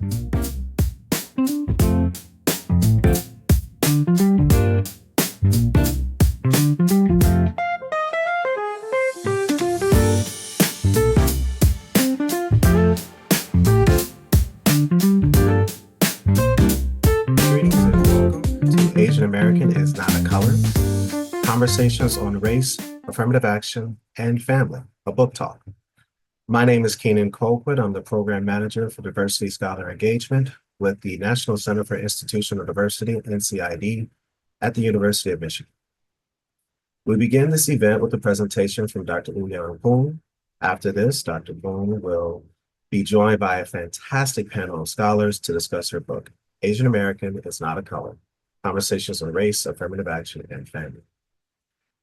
Greetings and welcome to Asian American is Not a Color, Conversations on Race, Affirmative Action, and Family, a book talk. My name is Keenan Colquitt. I'm the Program Manager for Diversity Scholar Engagement with the National Center for Institutional Diversity, NCID, at the University of Michigan. We begin this event with a presentation from Dr. OiYan Poon. After this, Dr. Poon will be joined by a fantastic panel of scholars to discuss her book, Asian American is Not a Color, Conversations on Race, Affirmative Action, and Family.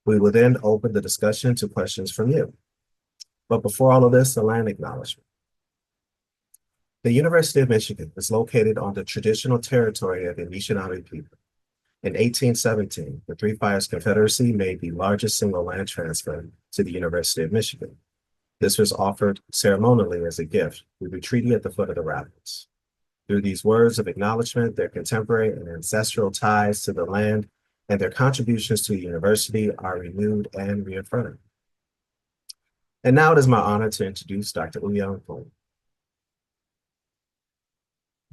We will then open the discussion to questions from you. But before all of this, the land acknowledgement. The University of Michigan is located on the traditional territory of the Anishinaabe people. In 1817, the Three Fires Confederacy made the largest single land transfer to the University of Michigan. This was offered ceremonially as a gift through the treaty at the foot of the rapids. Through these words of acknowledgement, their contemporary and ancestral ties to the land and their contributions to the university are renewed and reaffirmed. And now it is my honor to introduce Dr. OiYan Poon.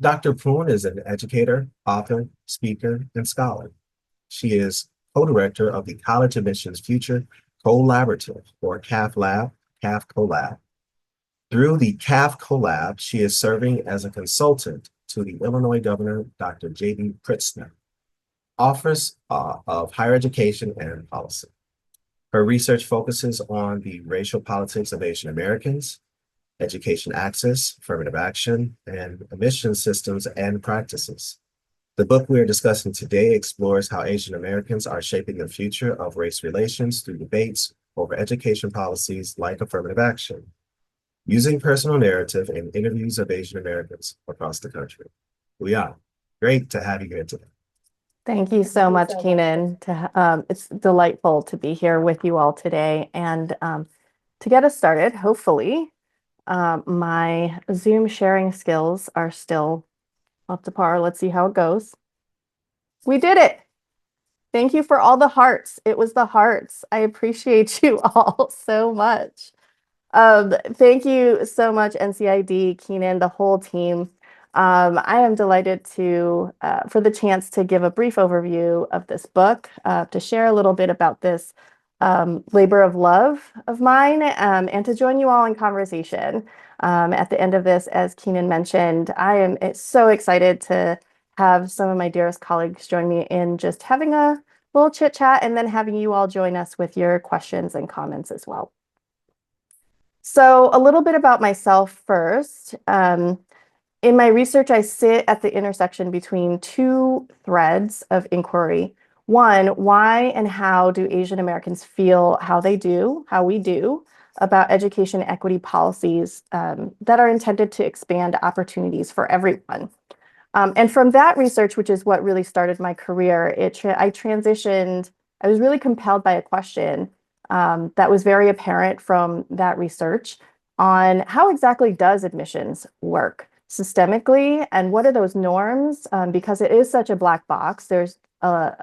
Dr. Poon is an educator, author, speaker, and scholar. She is co-director of the College Admissions Future Collaborative, or CAF Lab, CAF Collab. Through the CAF Collab, she is serving as a consultant to the Illinois Governor, Dr. J.B. Pritzker, Office of Higher Education and Policy. Her research focuses on the racial politics of Asian Americans, education access, affirmative action, and admission systems and practices. The book we are discussing today explores how Asian Americans are shaping the future of race relations through debates over education policies like affirmative action, using personal narrative and interviews of Asian Americans across the country. OiYan, great to have you here today. Thank you so much, Keenan. It's delightful to be here with you all today. And to get us started, hopefully, my Zoom sharing skills are still up to par. Let's see how it goes. We did it. Thank you for all the hearts. It was the hearts. I appreciate you all so much. Thank you so much, NCID, Keenan, the whole team. I am delighted for the chance to give a brief overview of this book, to share a little bit about this labor of love of mine, and to join you all in conversation. At the end of this, as Keenan mentioned, I am so excited to have some of my dearest colleagues join me in just having a little chit chat and then having you all join us with your questions and comments as well. So a little bit about myself first. In my research, I sit at the intersection between two threads of inquiry. One, why and how do Asian Americans feel how we do about education equity policies that are intended to expand opportunities for everyone? And from that research, which is what really started my career, I was really compelled by a question that was very apparent from that research on how exactly does admissions work systemically, and what are those norms? Because it is such a black box, there's a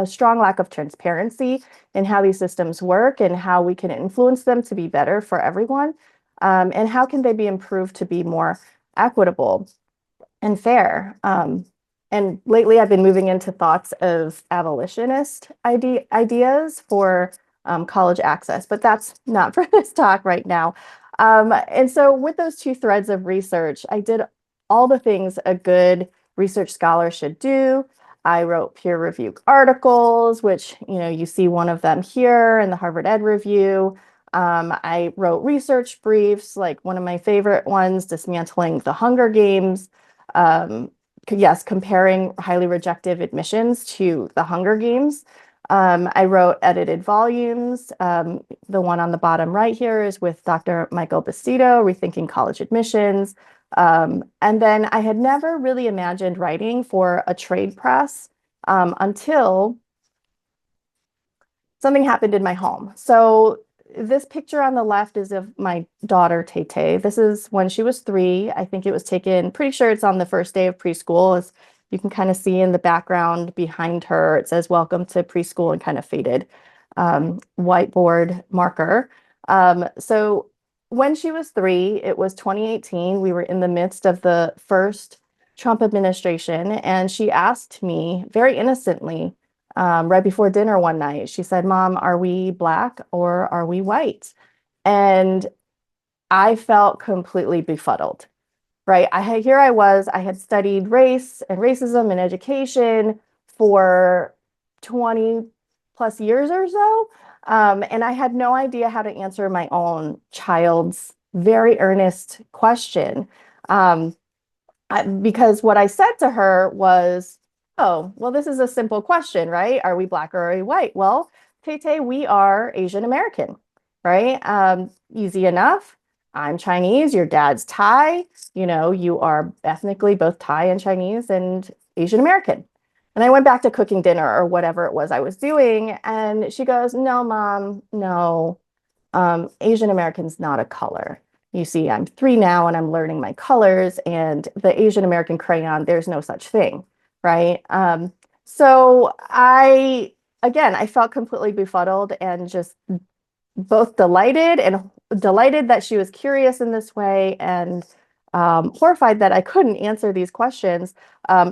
strong lack of transparency in how these systems work and how we can influence them to be better for everyone, and how can they be improved to be more equitable and fair. And lately I've been moving into thoughts of abolitionist ideas for college access, but that's not for this talk right now. And so with those two threads of research, I did all the things a good research scholar should do. I wrote peer-reviewed articles, which you see one of them here in the Harvard Ed Review. I wrote research briefs, like one of my favorite ones, Dismantling the Hunger Games. Yes, comparing highly rejected admissions to the Hunger Games. I wrote edited volumes. The one on the bottom right here is with Dr. Michael Bastido, Rethinking College Admissions. And then I had never really imagined writing for a trade press until something happened in my home. So this picture on the left is of my daughter, Tay. This is when she was 3. I think it was taken, pretty sure it's on the first day of preschool. As you can kind of see in the background behind her, it says welcome to preschool and kind of faded whiteboard marker. So when she was 3, it was 2018. We were in the midst of the first Trump administration, and she asked me very innocently, right before dinner one night, she said, "Mom, are we Black or are we white?" And I felt completely befuddled, right? Here I was, I had studied race and racism in education for 20 plus years or so. And I had no idea how to answer my own child's very earnest question. Um, because what I said to her was, "Oh, well, this is a simple question, right? Are we Black or are we white?" Well, Tay, we are Asian American, right? Easy enough. I'm Chinese, your dad's Thai. You are ethnically both Thai and Chinese and Asian American. And I went back to cooking dinner or whatever it was I was doing. And she goes, "No, Mom, no. Asian American's not a color. You see, I'm 3 now and I'm learning my colors, and the Asian American crayon, there's no such thing, right?" So I felt completely befuddled and just both delighted that she was curious in this way, and horrified that I couldn't answer these questions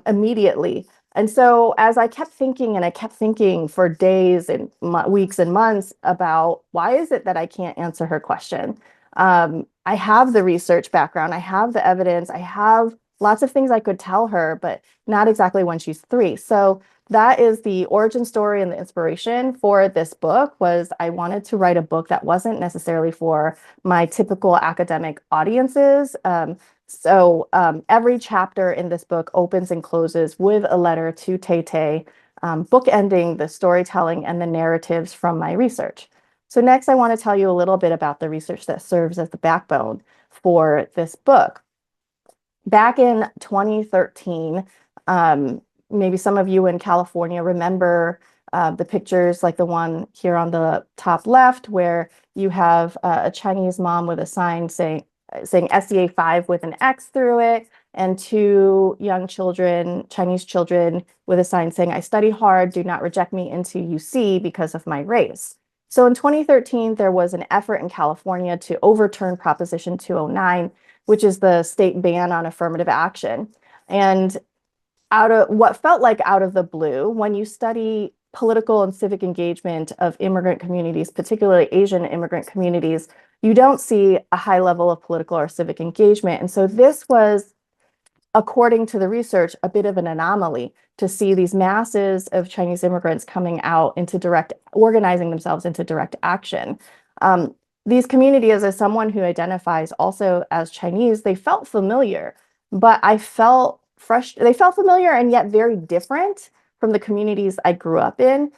immediately. And so as I kept thinking and I kept thinking for days and weeks and months about why is it that I can't answer her question? I have the research background, I have the evidence, I have lots of things I could tell her, but not exactly when she's 3. So that is the origin story and the inspiration for this book. Was I wanted to write a book that wasn't necessarily for my typical academic audiences. Every chapter in this book opens and closes with a letter to Tay, bookending the storytelling and the narratives from my research. So next, I want to tell you a little bit about the research that serves as the backbone for this book. Back in 2013, maybe some of you in California remember the pictures like the one here on the top left, where you have a Chinese mom with a sign saying SEA 5 with an X through it, and 2 young children, Chinese children, with a sign saying, "I study hard, do not reject me into UC because of my race." So in 2013, there was an effort in California to overturn Proposition 209, which is the state ban on affirmative action. And out of what felt like out of the blue, when you study political and civic engagement of immigrant communities, particularly Asian immigrant communities, you don't see a high level of political or civic engagement. And so this was, according to the research, a bit of an anomaly to see these masses of Chinese immigrants coming out into organizing themselves into direct action. These communities, as someone who identifies also as Chinese, they felt familiar, but I felt they felt familiar and yet very different from the communities I grew up in.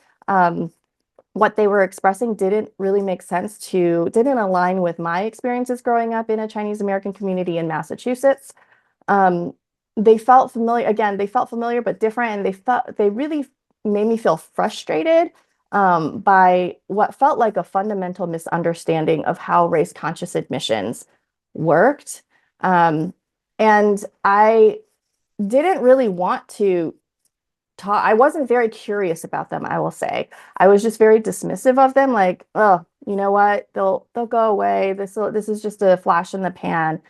What they were expressing didn't really make sense didn't align with my experiences growing up in a Chinese American community in Massachusetts. They felt familiar, again, they felt familiar but different, and they really made me feel frustrated by what felt like a fundamental misunderstanding of how race conscious admissions worked. And I didn't really want to talk. I wasn't very curious about them, I will say. I was just very dismissive of them, like, "Oh, you know what? They'll go away. This is just a flash in the pan."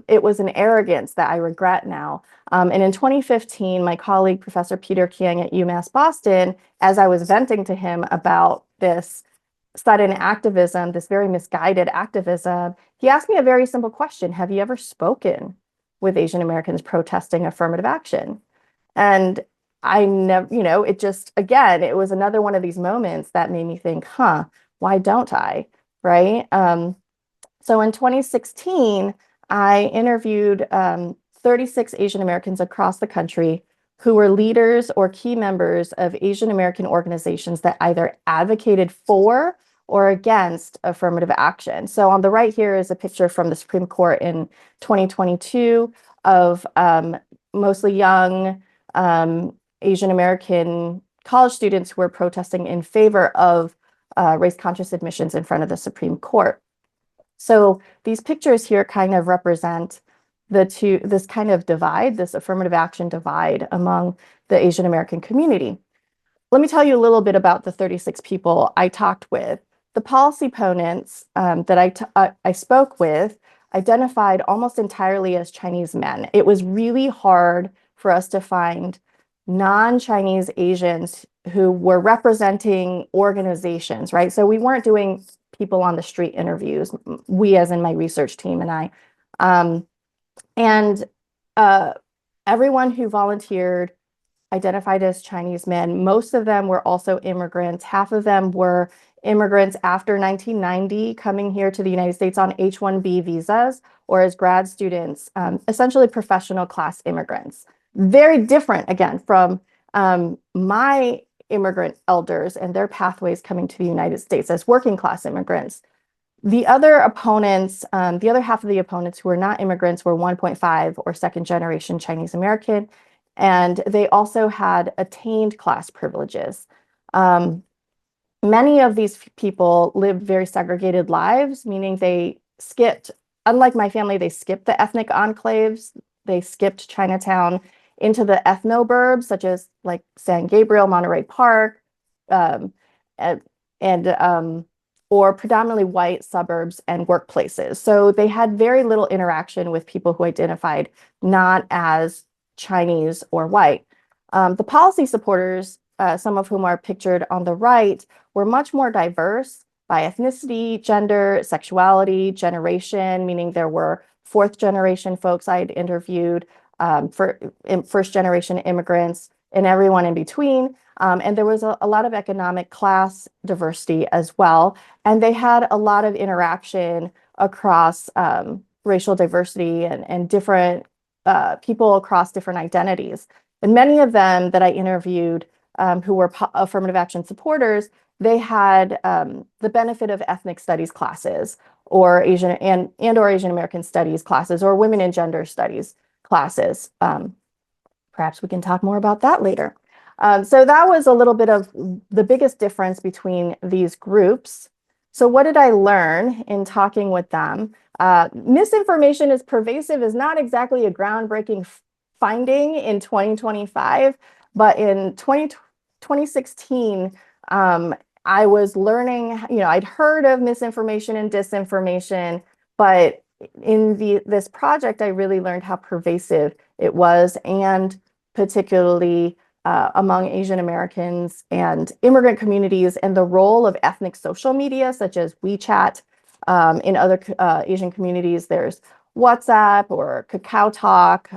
It was an arrogance that I regret now. And in 2015, my colleague, Professor Peter Kiang at UMass Boston, as I was venting to him about this sudden activism, this very misguided activism, he asked me a very simple question: "Have you ever spoken with Asian Americans protesting affirmative action?" And I never, it just, again, it was another one of these moments that made me think, why don't I? Right? So in 2016, I interviewed 36 Asian Americans across the country who were leaders or key members of Asian American organizations that either advocated for or against affirmative action. So on the right here is a picture from the Supreme Court in 2022 of mostly young Asian American college students who were protesting in favor of race-conscious admissions in front of the Supreme Court. So these pictures here kind of represent this kind of divide, this affirmative action divide among the Asian American community. Let me tell you a little bit about the 36 people I talked with. The policy opponents that I spoke with identified almost entirely as Chinese men. It was really hard for us to find non-Chinese Asians who were representing organizations, right? So we weren't doing people on the street interviews, we as in my research team and I. Everyone who volunteered identified as Chinese men. Most of them were also immigrants. Half of them were immigrants after 1990 coming here to the United States on H-1B visas or as grad students, essentially professional class immigrants. Very different, again, from my immigrant elders and their pathways coming to the United States as working class immigrants. The other opponents, the other half of the opponents who were not immigrants were 1.5 or second generation Chinese American, and they also had attained class privileges. Many of these people lived very segregated lives, meaning they skipped, unlike my family, they skipped the ethnic enclaves, they skipped Chinatown into the ethnoburbs, such as like San Gabriel, Monterey Park, or predominantly white suburbs and workplaces. So they had very little interaction with people who identified not as Chinese or white. The policy supporters, some of whom are pictured on the right, were much more diverse by ethnicity, gender, sexuality, generation, meaning there were fourth generation folks I'd interviewed, first generation immigrants, and everyone in between. And there was a lot of economic class diversity as well. And they had a lot of interaction across racial diversity and different people across different identities. And many of them that I interviewed who were affirmative action supporters, they had the benefit of ethnic studies classes or Asian or Asian American studies classes or women and gender studies classes. Perhaps we can talk more about that later. So that was a little bit of the biggest difference between these groups. So what did I learn in talking with them? Misinformation is pervasive is not exactly a groundbreaking finding in 2025, but in 2016, I was learning, I'd heard of misinformation and disinformation, but in this project, I really learned how pervasive it was, and particularly among Asian Americans and immigrant communities, and the role of ethnic social media, such as WeChat. In other Asian communities, there's WhatsApp or Kakao Talk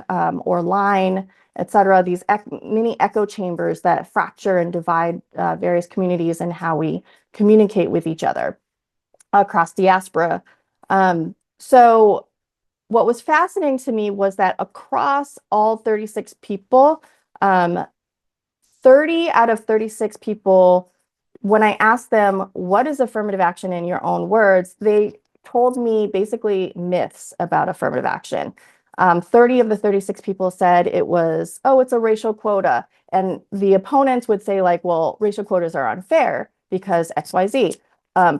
or Line, etc. These mini echo chambers that fracture and divide various communities and how we communicate with each other across diaspora. So what was fascinating to me was that across all 36 people, 30 out of 36 people, when I asked them, what is affirmative action in your own words, they told me basically myths about affirmative action. 30 of the 36 people said it was, oh, it's a racial quota. And the opponents would say like, well, racial quotas are unfair because XYZ.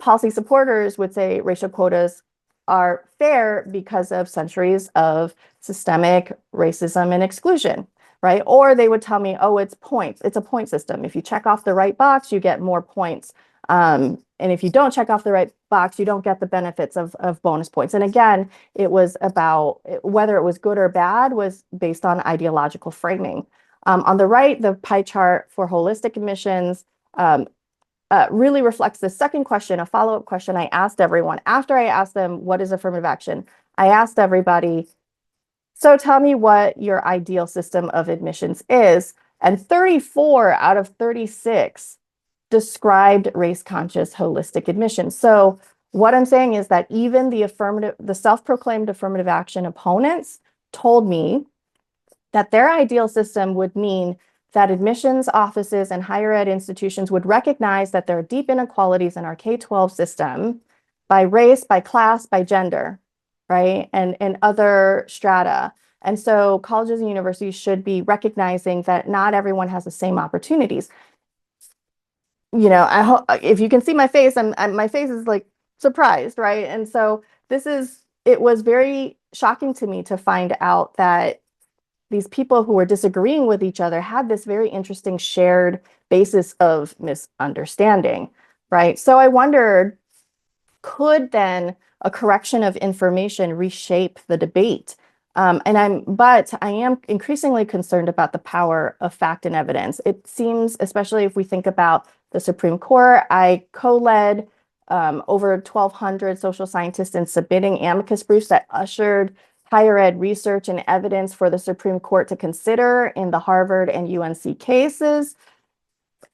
Policy supporters would say racial quotas are fair because of centuries of systemic racism and exclusion, right? Or they would tell me, oh, it's points. It's a point system. If you check off the right box, you get more points. And if you don't check off the right box, you don't get the benefits of bonus points. And again, it was about whether it was good or bad was based on ideological framing. On the right, the pie chart for holistic admissions really reflects the second question, a follow-up question I asked everyone. After I asked them, what is affirmative action? I asked everybody, so tell me what your ideal system of admissions is. And 34 out of 36 described race-conscious holistic admissions. So what I'm saying is that even the self-proclaimed affirmative action opponents told me that their ideal system would mean that admissions offices and higher ed institutions would recognize that there are deep inequalities in our K-12 system by race, by class, by gender, right? And other strata. And so colleges and universities should be recognizing that not everyone has the same opportunities. I hope if you can see my face, my face is like surprised, right? And so it was very shocking to me to find out that these people who were disagreeing with each other had this very interesting shared basis of misunderstanding, right? So I wondered, could then a correction of information reshape the debate? But I am increasingly concerned about the power of fact and evidence. It seems, especially if we think about the Supreme Court, I co-led over 1,200 social scientists in submitting amicus briefs that ushered higher ed research and evidence for the Supreme Court to consider in the Harvard and UNC cases.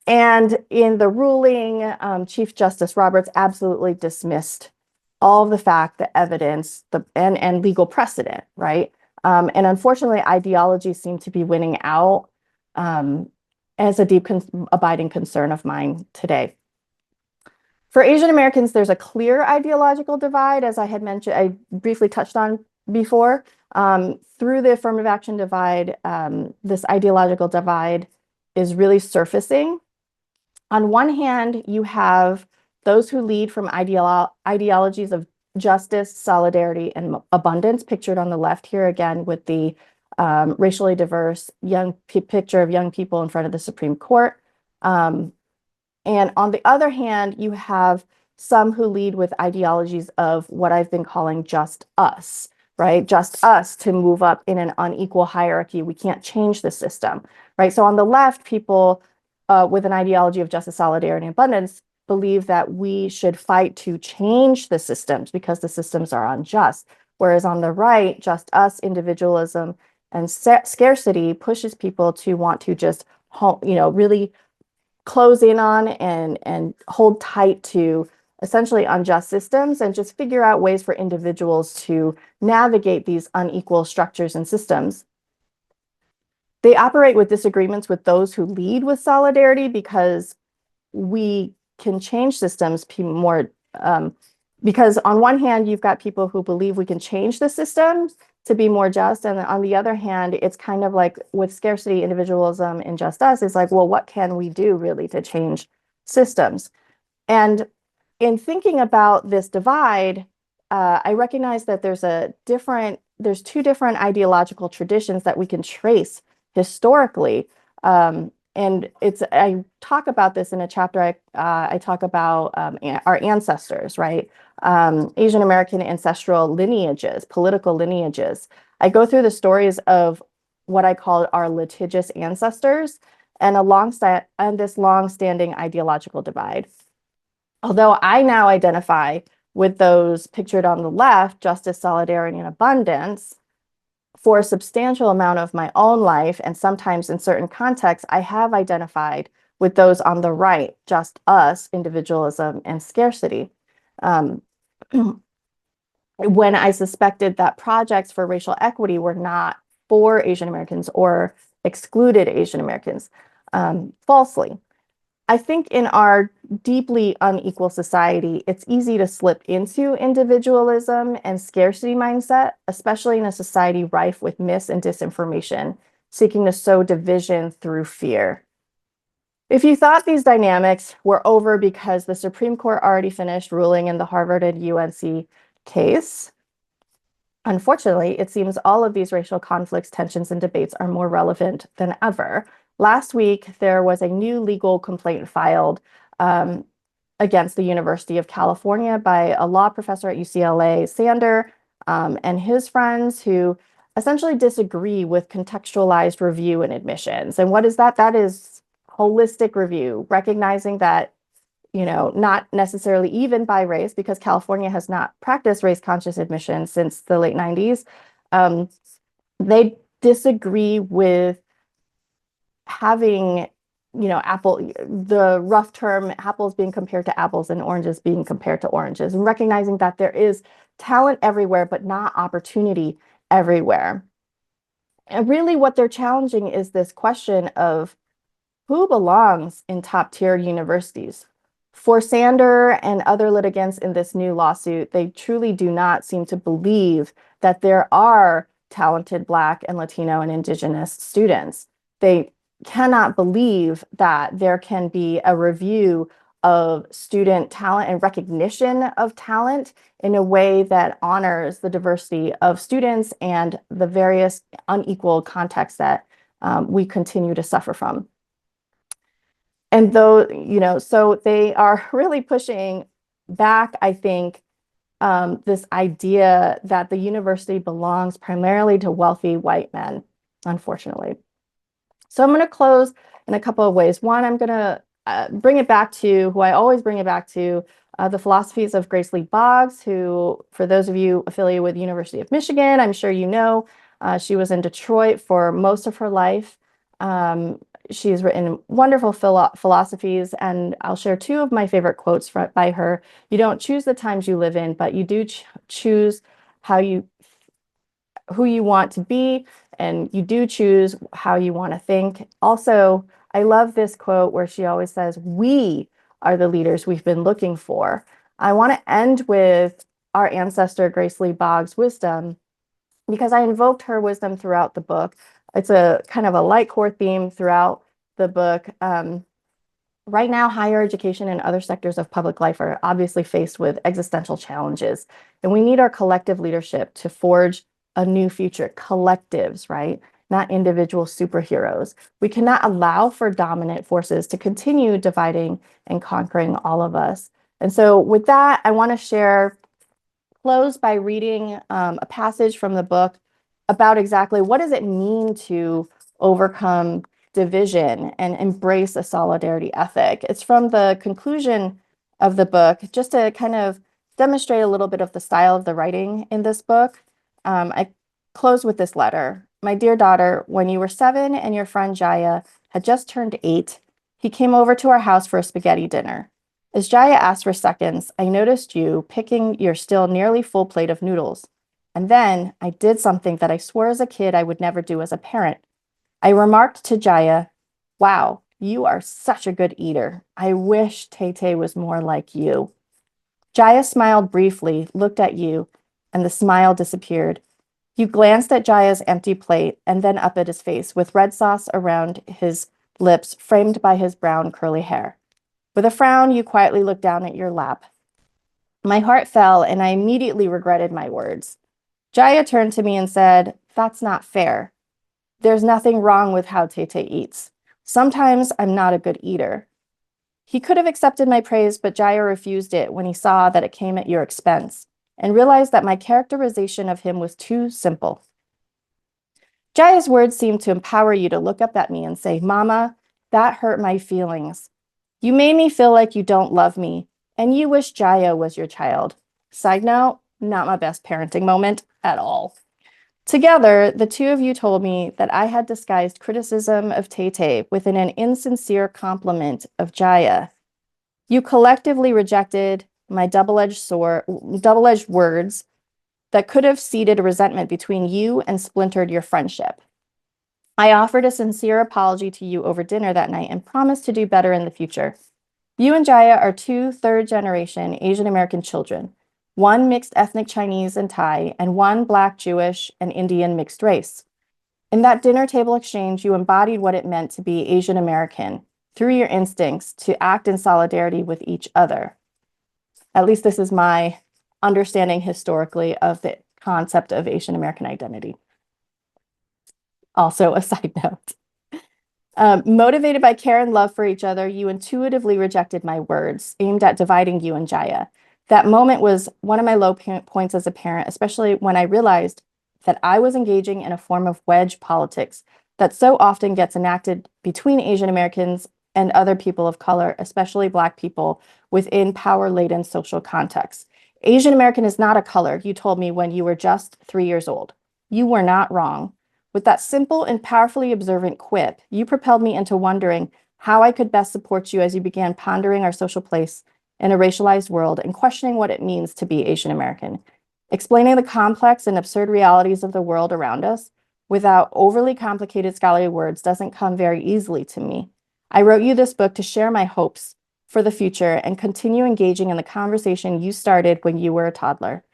And in the ruling, Chief Justice Roberts absolutely dismissed all of the fact, the evidence, and legal precedent, right? And unfortunately, ideology seemed to be winning out as a deep abiding concern of mine today. For Asian Americans, there's a clear ideological divide, as I had mentioned, I briefly touched on before. Through the affirmative action divide, this ideological divide is really surfacing. On one hand, you have those who lead from ideologies of justice, solidarity, and abundance, pictured on the left here again with the racially diverse picture of young people in front of the Supreme Court. And on the other hand, you have some who lead with ideologies of what I've been calling just us, right? Just us to move up in an unequal hierarchy. We can't change the system, right? So on the left, people with an ideology of justice, solidarity, and abundance believe that we should fight to change the systems because the systems are unjust. Whereas on the right, just us, individualism, and scarcity pushes people to want to just, really close in on and hold tight to essentially unjust systems and just figure out ways for individuals to navigate these unequal structures and systems. They operate with disagreements with those who lead with solidarity because we can change systems more. Because on one hand, you've got people who believe we can change the systems to be more just. And on the other hand, it's kind of like with scarcity, individualism, and just us, it's like, well, what can we do really to change systems? And in thinking about this divide, I recognize that there's two different ideological traditions that we can trace historically. And I talk about this in a chapter. I talk about our ancestors, right? Asian American ancestral lineages, political lineages. I go through the stories of what I call our litigious ancestors and this long-standing ideological divide. Although I now identify with those pictured on the left, justice, solidarity, and abundance, for a substantial amount of my own life, and sometimes in certain contexts, I have identified with those on the right, just us, individualism, and scarcity. When I suspected that projects for racial equity were not for Asian Americans or excluded Asian Americans, falsely. I think in our deeply unequal society, it's easy to slip into individualism and scarcity mindset, especially in a society rife with mis and disinformation, seeking to sow division through fear. If you thought these dynamics were over because the Supreme Court already finished ruling in the Harvard and UNC case, unfortunately, it seems all of these racial conflicts, tensions, and debates are more relevant than ever. Last week, there was a new legal complaint filed against the University of California by a law professor at UCLA, Sander, and his friends who essentially disagree with contextualized review and admissions. And what is that? That is holistic review, recognizing that, not necessarily even by race, because California has not practiced race-conscious admission since the late 90s. They disagree with having, the rough term, apples being compared to apples and oranges being compared to oranges, and recognizing that there is talent everywhere, but not opportunity everywhere. And really what they're challenging is this question of who belongs in top tier universities. For Sander and other litigants in this new lawsuit, they truly do not seem to believe that there are talented Black and Latino and Indigenous students. They cannot believe that there can be a review of student talent and recognition of talent in a way that honors the diversity of students and the various unequal contexts that we continue to suffer from. And though, so they are really pushing back, I think, this idea that the university belongs primarily to wealthy white men, unfortunately. So I'm going to close in a couple of ways. One, I'm going to bring it back to who I always bring it back to, the philosophies of Grace Lee Boggs, who, for those of you affiliated with the University of Michigan, I'm sure you know, she was in Detroit for most of her life. She has written wonderful philosophies, and I'll share two of my favorite quotes by her. You don't choose the times you live in, but you do choose who you want to be, and you do choose how you want to think. Also, I love this quote where she always says, "We are the leaders we've been looking for." I want to end with our ancestor, Grace Lee Boggs' wisdom, because I invoked her wisdom throughout the book. It's a kind of a light core theme throughout the book. Right now, higher education and other sectors of public life are obviously faced with existential challenges, and we need our collective leadership to forge a new future. Collectives, right? Not individual superheroes. We cannot allow for dominant forces to continue dividing and conquering all of us. And so with that, I want to close by reading a passage from the book about exactly what does it mean to overcome division and embrace a solidarity ethic. It's from the conclusion of the book, just to kind of demonstrate a little bit of the style of the writing in this book. I close with this letter. "My dear daughter, when you were 7 and your friend Jaya had just turned 8, he came over to our house for a spaghetti dinner. As Jaya asked for seconds, I noticed you picking your still nearly full plate of noodles. And then I did something that I swore as a kid I would never do as a parent. I remarked to Jaya, 'Wow, you are such a good eater. I wish Tay was more like you.' Jaya smiled briefly, looked at you, and the smile disappeared. You glanced at Jaya's empty plate and then up at his face with red sauce around his lips framed by his brown curly hair. With a frown, you quietly looked down at your lap. My heart fell, and I immediately regretted my words. Jaya turned to me and said, 'That's not fair. There's nothing wrong with how Tay eats. Sometimes I'm not a good eater.' He could have accepted my praise, but Jaya refused it when he saw that it came at your expense and realized that my characterization of him was too simple. Jaya's words seemed to empower you to look up at me and say, 'Mama, that hurt my feelings. You made me feel like you don't love me, and you wish Jaya was your child.' Side note, not my best parenting moment at all. Together, the two of you told me that I had disguised criticism of Tay within an insincere compliment of Jaya. You collectively rejected my double-edged words that could have seeded resentment between you and splintered your friendship. I offered a sincere apology to you over dinner that night and promised to do better in the future. You and Jaya are 2 third-generation Asian American children, one mixed ethnic Chinese and Thai, and one Black, Jewish, and Indian mixed race. In that dinner table exchange, you embodied what it meant to be Asian American through your instincts to act in solidarity with each other. At least this is my understanding historically of the concept of Asian American identity. Also, a side note. Motivated by care and love for each other, you intuitively rejected my words aimed at dividing you and Jaya. That moment was one of my low points as a parent, especially when I realized that I was engaging in a form of wedge politics that so often gets enacted between Asian Americans and other people of color, especially Black people, within power-laden social contexts. Asian American is not a color, you told me when you were just 3 years old. You were not wrong. With that simple and powerfully observant quip, you propelled me into wondering how I could best support you as you began pondering our social place in a racialized world and questioning what it means to be Asian American. Explaining the complex and absurd realities of the world around us without overly complicated scholarly words doesn't come very easily to me. I wrote you this book to share my hopes for the future and continue engaging in the conversation you started when you were a toddler.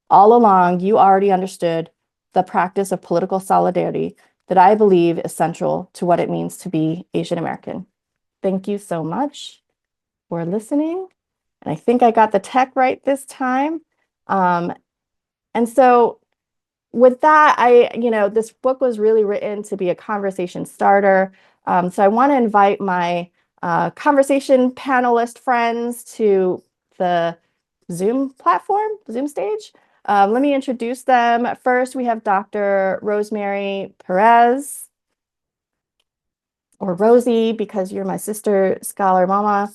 All along, you already understood the practice of political solidarity that I believe is central to what it means to be Asian American. Thank you so much for listening. And I think I got the tech right this time. And so with that, this book was really written to be a conversation starter. So I want to invite my conversation panelist friends to the Zoom platform, Zoom stage. Let me introduce them. First, we have Dr. Rosemary Perez, or Rosie, because you're my sister, scholar mama.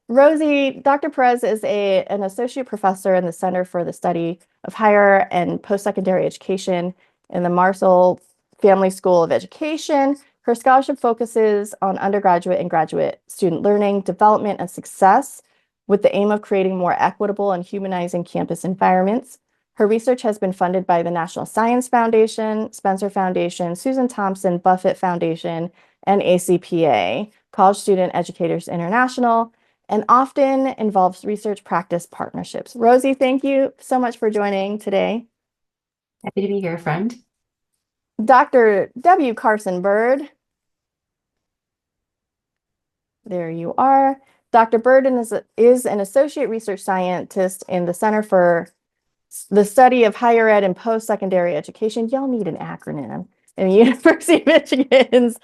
Rosie, Dr. Perez is an associate professor in the Center for the Study of Higher and Post-Secondary Education in the Marshall Family School of Education. Her scholarship focuses on undergraduate and graduate student learning, development, and success with the aim of creating more equitable and humanizing campus environments. Her research has been funded by the National Science Foundation, Spencer Foundation, Susan Thompson Buffett Foundation, and ACPA, College Student Educators International, and often involves research practice partnerships. Rosie, thank you so much for joining today. Happy to be here, friend. Dr. W. Carson Bird. There you are. Dr. Burden is an associate research scientist in the Center for the Study of Higher Ed and Post-Secondary Education. Y'all need an acronym. In the University of Michigan's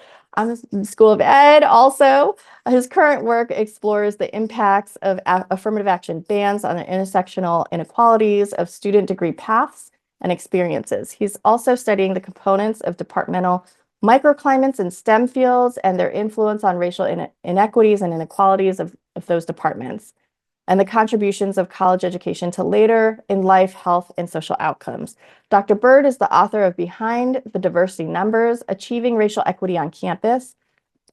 School of Ed. Also, his current work explores the impacts of affirmative action bans on the intersectional inequalities of student degree paths and experiences. He's also studying the components of departmental microclimates in STEM fields and their influence on racial inequities and inequalities of those departments, and the contributions of college education to later in life health and social outcomes. Dr. Bird is the author of Behind the Diversity Numbers, Achieving Racial Equity on Campus,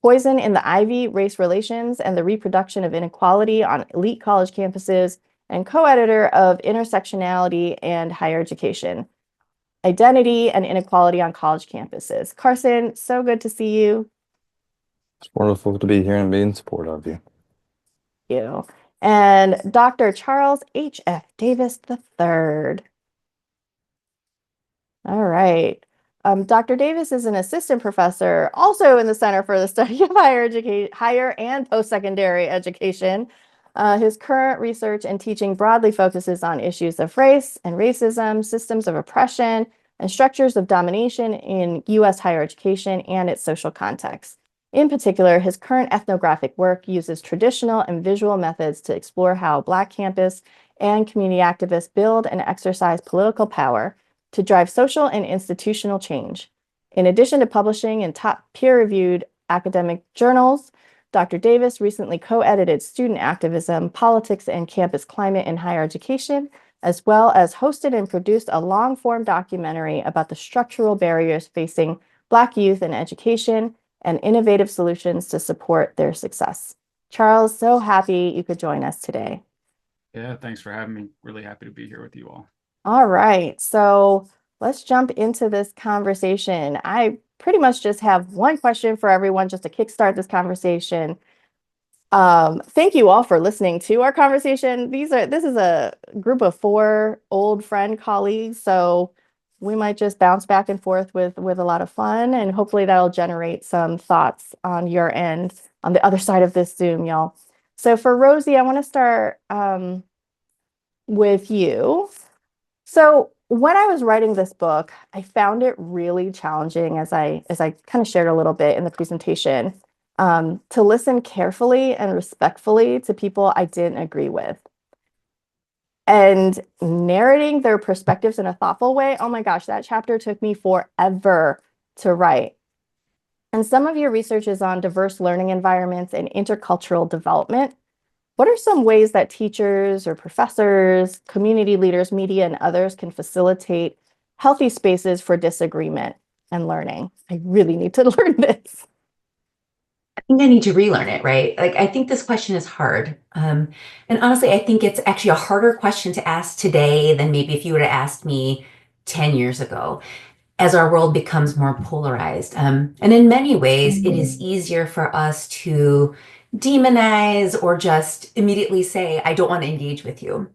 Poison in the Ivy, Race Relations, and the Reproduction of Inequality on Elite College Campuses, and co-editor of Intersectionality and Higher Education, Identity and Inequality on College Campuses. Carson, so good to see you. It's wonderful to be here and be in support of you. Thank you. And Dr. Charles H.F. Davis III. All right. Dr. Davis is an assistant professor also in the Center for the Study of Higher and Post-Secondary Education. His current research and teaching broadly focuses on issues of race and racism, systems of oppression, and structures of domination in U.S. higher education and its social context. In particular, his current ethnographic work uses traditional and visual methods to explore how Black campus and community activists build and exercise political power to drive social and institutional change. In addition to publishing in top peer-reviewed academic journals, Dr. Davis recently co-edited Student Activism, Politics, and Campus Climate in Higher Education, as well as hosted and produced a long-form documentary about the structural barriers facing Black youth in education and innovative solutions to support their success. Charles, so happy you could join us today. Yeah, thanks for having me. Really happy to be here with you all. All right, so let's jump into this conversation. I pretty much just have one question for everyone just to kickstart this conversation. Thank you all for listening to our conversation. This is a group of 4 old friend colleagues, so we might just bounce back and forth with a lot of fun, and hopefully that'll generate some thoughts on your end on the other side of this Zoom, y'all. So for Rosie, I want to start with you. So when I was writing this book, I found it really challenging, as I kind of shared a little bit in the presentation, to listen carefully and respectfully to people I didn't agree with. And narrating their perspectives in a thoughtful way, oh my gosh, that chapter took me forever to write. And some of your research is on diverse learning environments and intercultural development. What are some ways that teachers or professors, community leaders, media, and others can facilitate healthy spaces for disagreement and learning? I really need to learn this. I think I need to relearn it, right? Like, I think this question is hard. And honestly, I think it's actually a harder question to ask today than maybe if you would have asked me 10 years ago, as our world becomes more polarized. And in many ways, it is easier for us to demonize or just immediately say, I don't want to engage with you.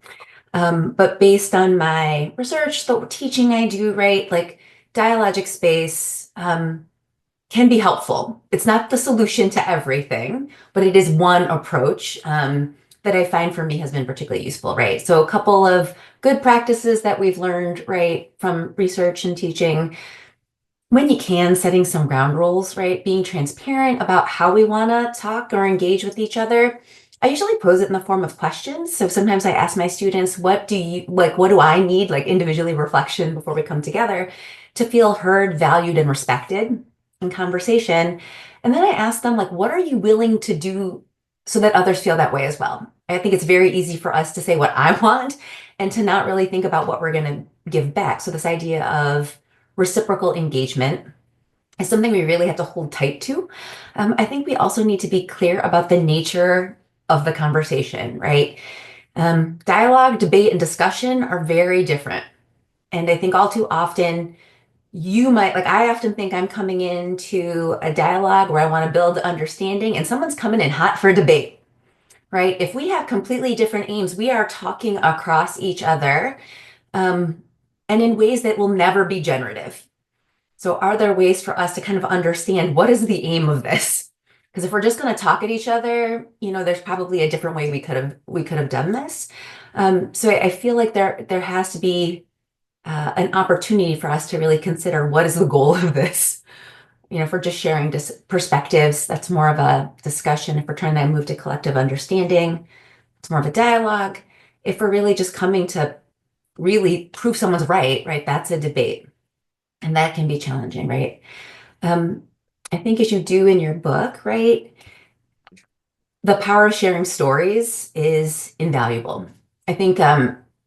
But based on my research, the teaching I do, right, like dialogic space can be helpful. It's not the solution to everything, but it is one approach that I find for me has been particularly useful, right? So a couple of good practices that we've learned, right, from research and teaching. When you can, setting some ground rules, right? Being transparent about how we want to talk or engage with each other. I usually pose it in the form of questions. So sometimes I ask my students, what do I need, like individually reflection before we come together to feel heard, valued, and respected in conversation. And then I ask them, like, what are you willing to do so that others feel that way as well? I think it's very easy for us to say what I want and to not really think about what we're going to give back. So this idea of reciprocal engagement is something we really have to hold tight to. I think we also need to be clear about the nature of the conversation, right? Dialogue, debate, and discussion are very different. And I think all too often, I often think I'm coming into a dialogue where I want to build understanding, and someone's coming in hot for a debate, right? If we have completely different aims, we are talking across each other, and in ways that will never be generative. So are there ways for us to kind of understand what is the aim of this? Because if we're just going to talk at each other, there's probably a different way we could have done this. So I feel like there has to be an opportunity for us to really consider what is the goal of this. If we're just sharing perspectives, that's more of a discussion. If we're trying to move to collective understanding, it's more of a dialogue. If we're really just coming to really prove someone's right, that's a debate. And that can be challenging, right? I think as you do in your book, right, the power of sharing stories is invaluable. I think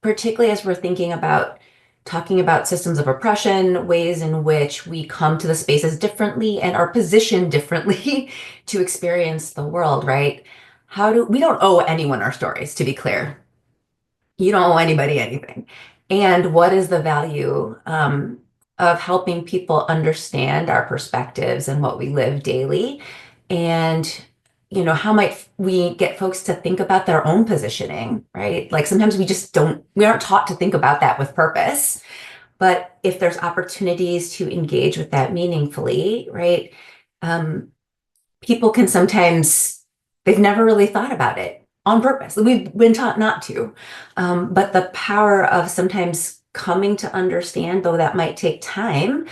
particularly as we're thinking about talking about systems of oppression, ways in which we come to the spaces differently and are positioned differently to experience the world, right? We don't owe anyone our stories, to be clear. You don't owe anybody anything. And what is the value of helping people understand our perspectives and what we live daily? And how might we get folks to think about their own positioning, right? Like sometimes we aren't taught to think about that with purpose. But if there's opportunities to engage with that meaningfully, right? People can sometimes, they've never really thought about it on purpose. We've been taught not to. But the power of sometimes coming to understand, though that might take time,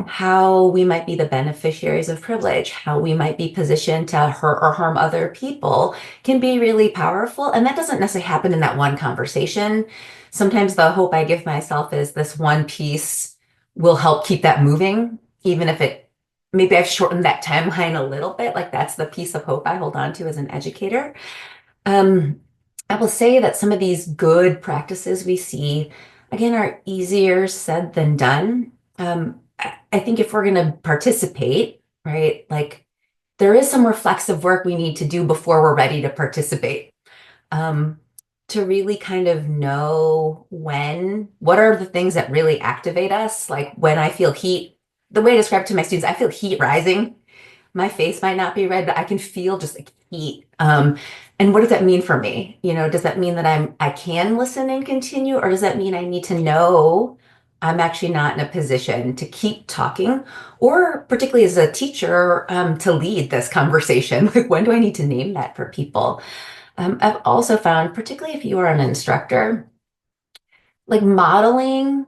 how we might be the beneficiaries of privilege, how we might be positioned to hurt or harm other people can be really powerful. And that doesn't necessarily happen in that one conversation. Sometimes the hope I give myself is this one piece will help keep that moving, even if maybe I've shortened that timeline a little bit. Like that's the piece of hope I hold on to as an educator. I will say that some of these good practices we see, again, are easier said than done. I think if we're going to participate, right, like there is some reflexive work we need to do before we're ready to participate. To really kind of know what are the things that really activate us? Like when I feel heat, the way I describe it to my students, I feel heat rising. My face might not be red, but I can feel just like heat. And what does that mean for me? Does that mean that I can listen and continue, or does that mean I need to know I'm actually not in a position to keep talking, or particularly as a teacher, to lead this conversation? Like when do I need to name that for people? I've also found, particularly if you are an instructor, like modeling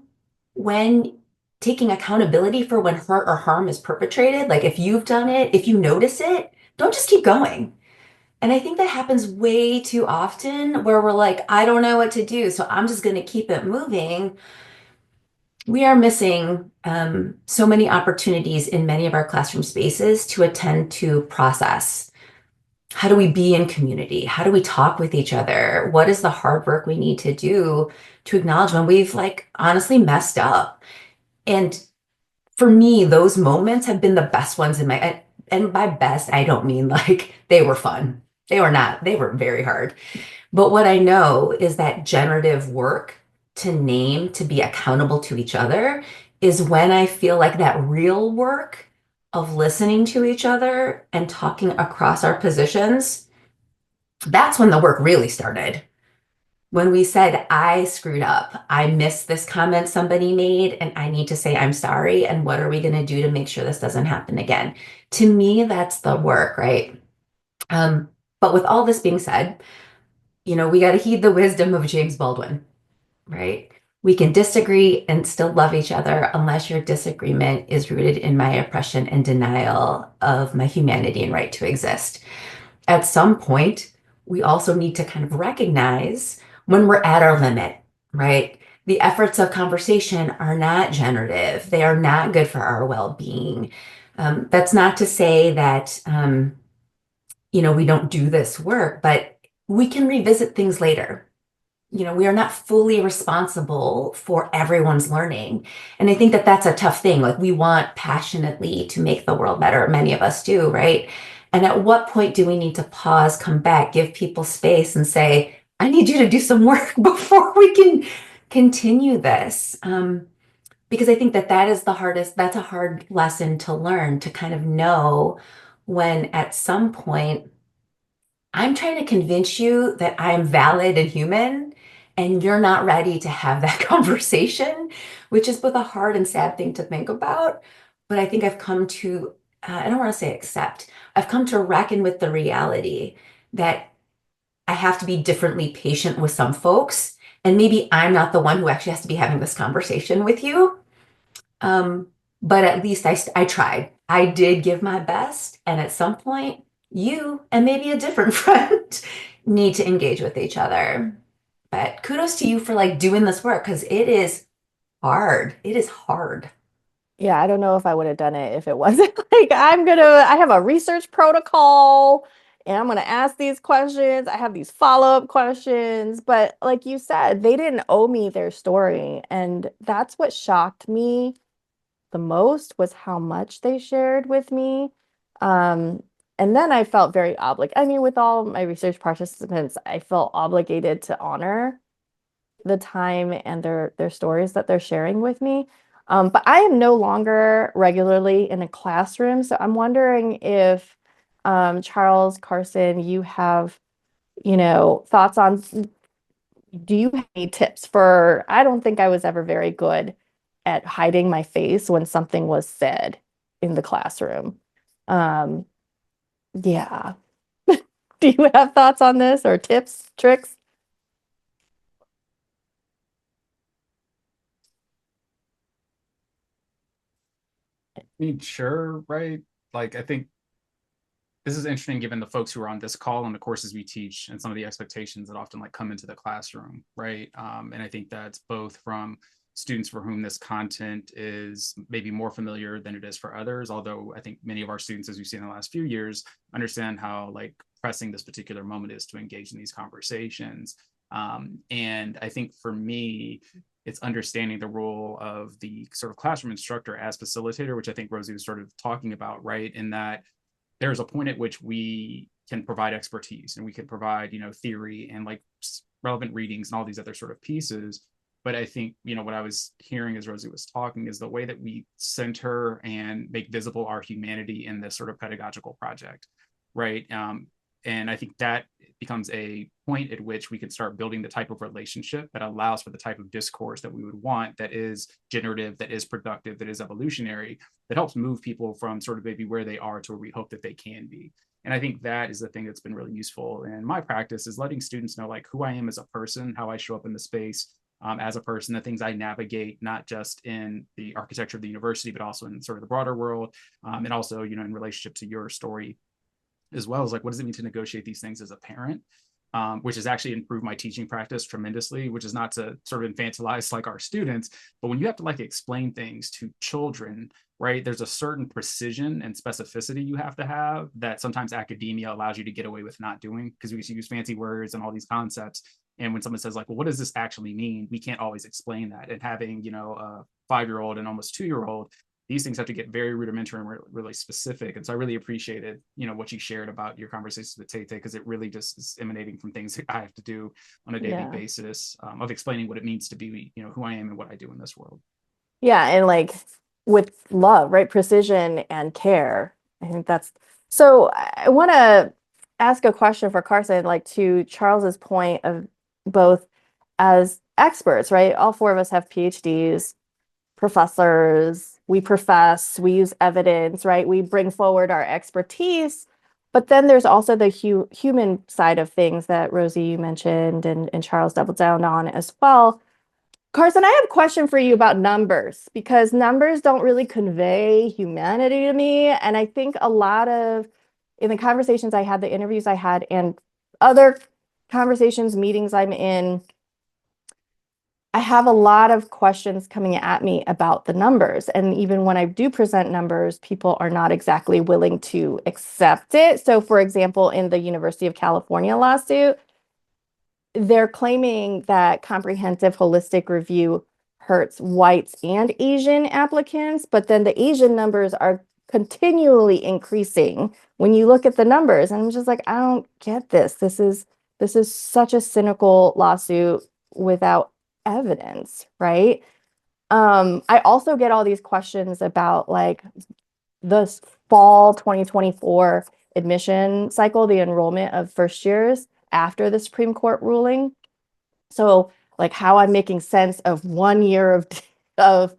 when taking accountability for when hurt or harm is perpetrated. Like if you've done it, if you notice it, don't just keep going. And I think that happens way too often where we're like, I don't know what to do, so I'm just going to keep it moving. We are missing so many opportunities in many of our classroom spaces to attend to process. How do we be in community? How do we talk with each other? What is the hard work we need to do to acknowledge when we've honestly messed up? And for me, those moments have been the best ones and by best, I don't mean like they were fun. They were very hard. But what I know is that generative work to name, to be accountable to each other is when I feel like that real work of listening to each other and talking across our positions, that's when the work really started. when we said, I screwed up, I missed this comment somebody made, and I need to say, I'm sorry. And what are we going to do to make sure this doesn't happen again? To me, that's the work, right? But with all this being said, we got to heed the wisdom of James Baldwin, right? We can disagree and still love each other unless your disagreement is rooted in my oppression and denial of my humanity and right to exist. At some point, we also need to kind of recognize when we're at our limit, right? The efforts of conversation are not generative. They are not good for our well-being. That's not to say that, we don't do this work, but we can revisit things later. We are not fully responsible for everyone's learning. And I think that that's a tough thing. Like, we want passionately to make the world better. Many of us do, right? And at what point do we need to pause, come back, give people space and say, I need you to do some work before we can continue this? Because I think that that is the hardest, that's a hard lesson to learn, to kind of know when at some point I'm trying to convince you that I'm valid and human, and you're not ready to have that conversation, which is both a hard and sad thing to think about. But I think I've come to, I don't want to say accept, I've come to reckon with the reality that I have to be differently patient with some folks. And maybe I'm not the one who actually has to be having this conversation with you. But at least I tried. I did give my best. And at some point, you and maybe a different friend need to engage with each other. But kudos to you for like doing this work, because it is hard. It is hard. Yeah, I don't know if I would have done it if it wasn't like I have a research protocol and I'm gonna ask these questions. I have these follow-up questions, but like you said, they didn't owe me their story. And that's what shocked me the most, was how much they shared with me. And then I felt very obligated. I mean, with all my research participants, I felt obligated to honor the time and their stories that they're sharing with me. But I am no longer regularly in a classroom, so I'm wondering if Charles, Carson, you have, thoughts on, do you have any tips for, I don't think I was ever very good at hiding my face when something was said in the classroom. Yeah. Do you have thoughts on this, or tips, tricks? I mean, sure, right? Like, I think this is interesting given the folks who are on this call and the courses we teach and some of the expectations that often like come into the classroom, right? And I think that's both from students for whom this content is maybe more familiar than it is for others. Although I think many of our students, as we've seen in the last few years, understand how like pressing this particular moment is to engage in these conversations. And I think for me, it's understanding the role of the sort of classroom instructor as facilitator, which I think Rosie was sort of talking about, right? In that there's a point at which we can provide expertise and we can provide, theory and like relevant readings and all these other sort of pieces. But I think, what I was hearing as Rosie was talking is the way that we center and make visible our humanity in this sort of pedagogical project, right? And I think that becomes a point at which we can start building the type of relationship that allows for the type of discourse that we would want, that is generative, that is productive, that is evolutionary, that helps move people from sort of maybe where they are to where we hope that they can be. And I think that is the thing that's been really useful in my practice, is letting students know like who I am as a person, how I show up in the space as a person, the things I navigate, not just in the architecture of the university, but also in sort of the broader world, and also, in relationship to your story, as well as like, what does it mean to negotiate these things as a parent? Which has actually improved my teaching practice tremendously, which is not to sort of infantilize like our students, but when you have to like explain things to children, right, there's a certain precision and specificity you have to have that sometimes academia allows you to get away with not doing, because we use fancy words and all these concepts. And when someone says like, well, what does this actually mean? We can't always explain that. And having, a 5-year-old and almost 2-year-old, these things have to get very rudimentary and really specific. And so I really appreciated, what you shared about your conversations with Tate, because it really just is emanating from things that I have to do on a daily basis, of explaining what it means to be, who I am and what I do in this world. Yeah, and like with love, right? Precision and care. I think that's so. I want to ask a question for Carson, like to Charles's point of both as experts, right? All four of us have PhDs, professors, we profess, we use evidence, right? We bring forward our expertise. But then there's also the human side of things that Rosie, you mentioned, and Charles doubled down on as well. Carson, I have a question for you about numbers, because numbers don't really convey humanity to me. And I think a lot of, in the conversations I had, the interviews I had, and other conversations, meetings I'm in, I have a lot of questions coming at me about the numbers. And even when I do present numbers, people are not exactly willing to accept it. So for example, in the University of California lawsuit, they're claiming that comprehensive holistic review hurts whites and Asian applicants, but then the Asian numbers are continually increasing when you look at the numbers. And I'm just like, I don't get this. This is such a cynical lawsuit without evidence, right? I also get all these questions about like the fall 2024 admission cycle, the enrollment of first years after the Supreme Court ruling. So like how I'm making sense of 1 year of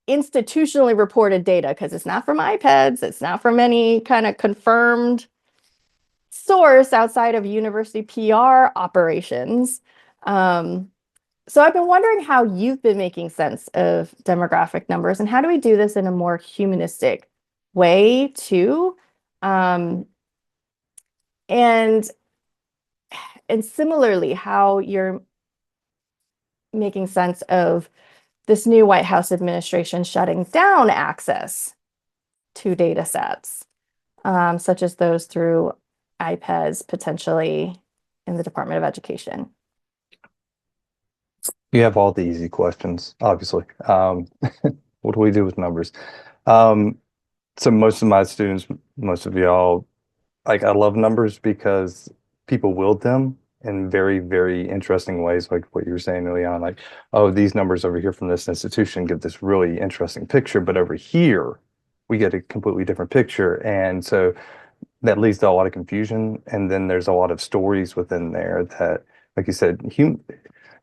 institutionally reported data, because it's not from iPads, it's not from any kind of confirmed source outside of university PR operations. So I've been wondering how you've been making sense of demographic numbers, and how do we do this in a more humanistic way too? And similarly, how you're making sense of this new White House administration shutting down access to data sets, such as those through iPads potentially in the Department of Education. You have all the easy questions, obviously. What do we do with numbers? So most of my students, most of y'all, like I love numbers because people wield them in very, very interesting ways, like what you were saying, Leon, like, oh, these numbers over here from this institution give this really interesting picture, but over here, we get a completely different picture. And so that leads to a lot of confusion. And then there's a lot of stories within there that, like you said,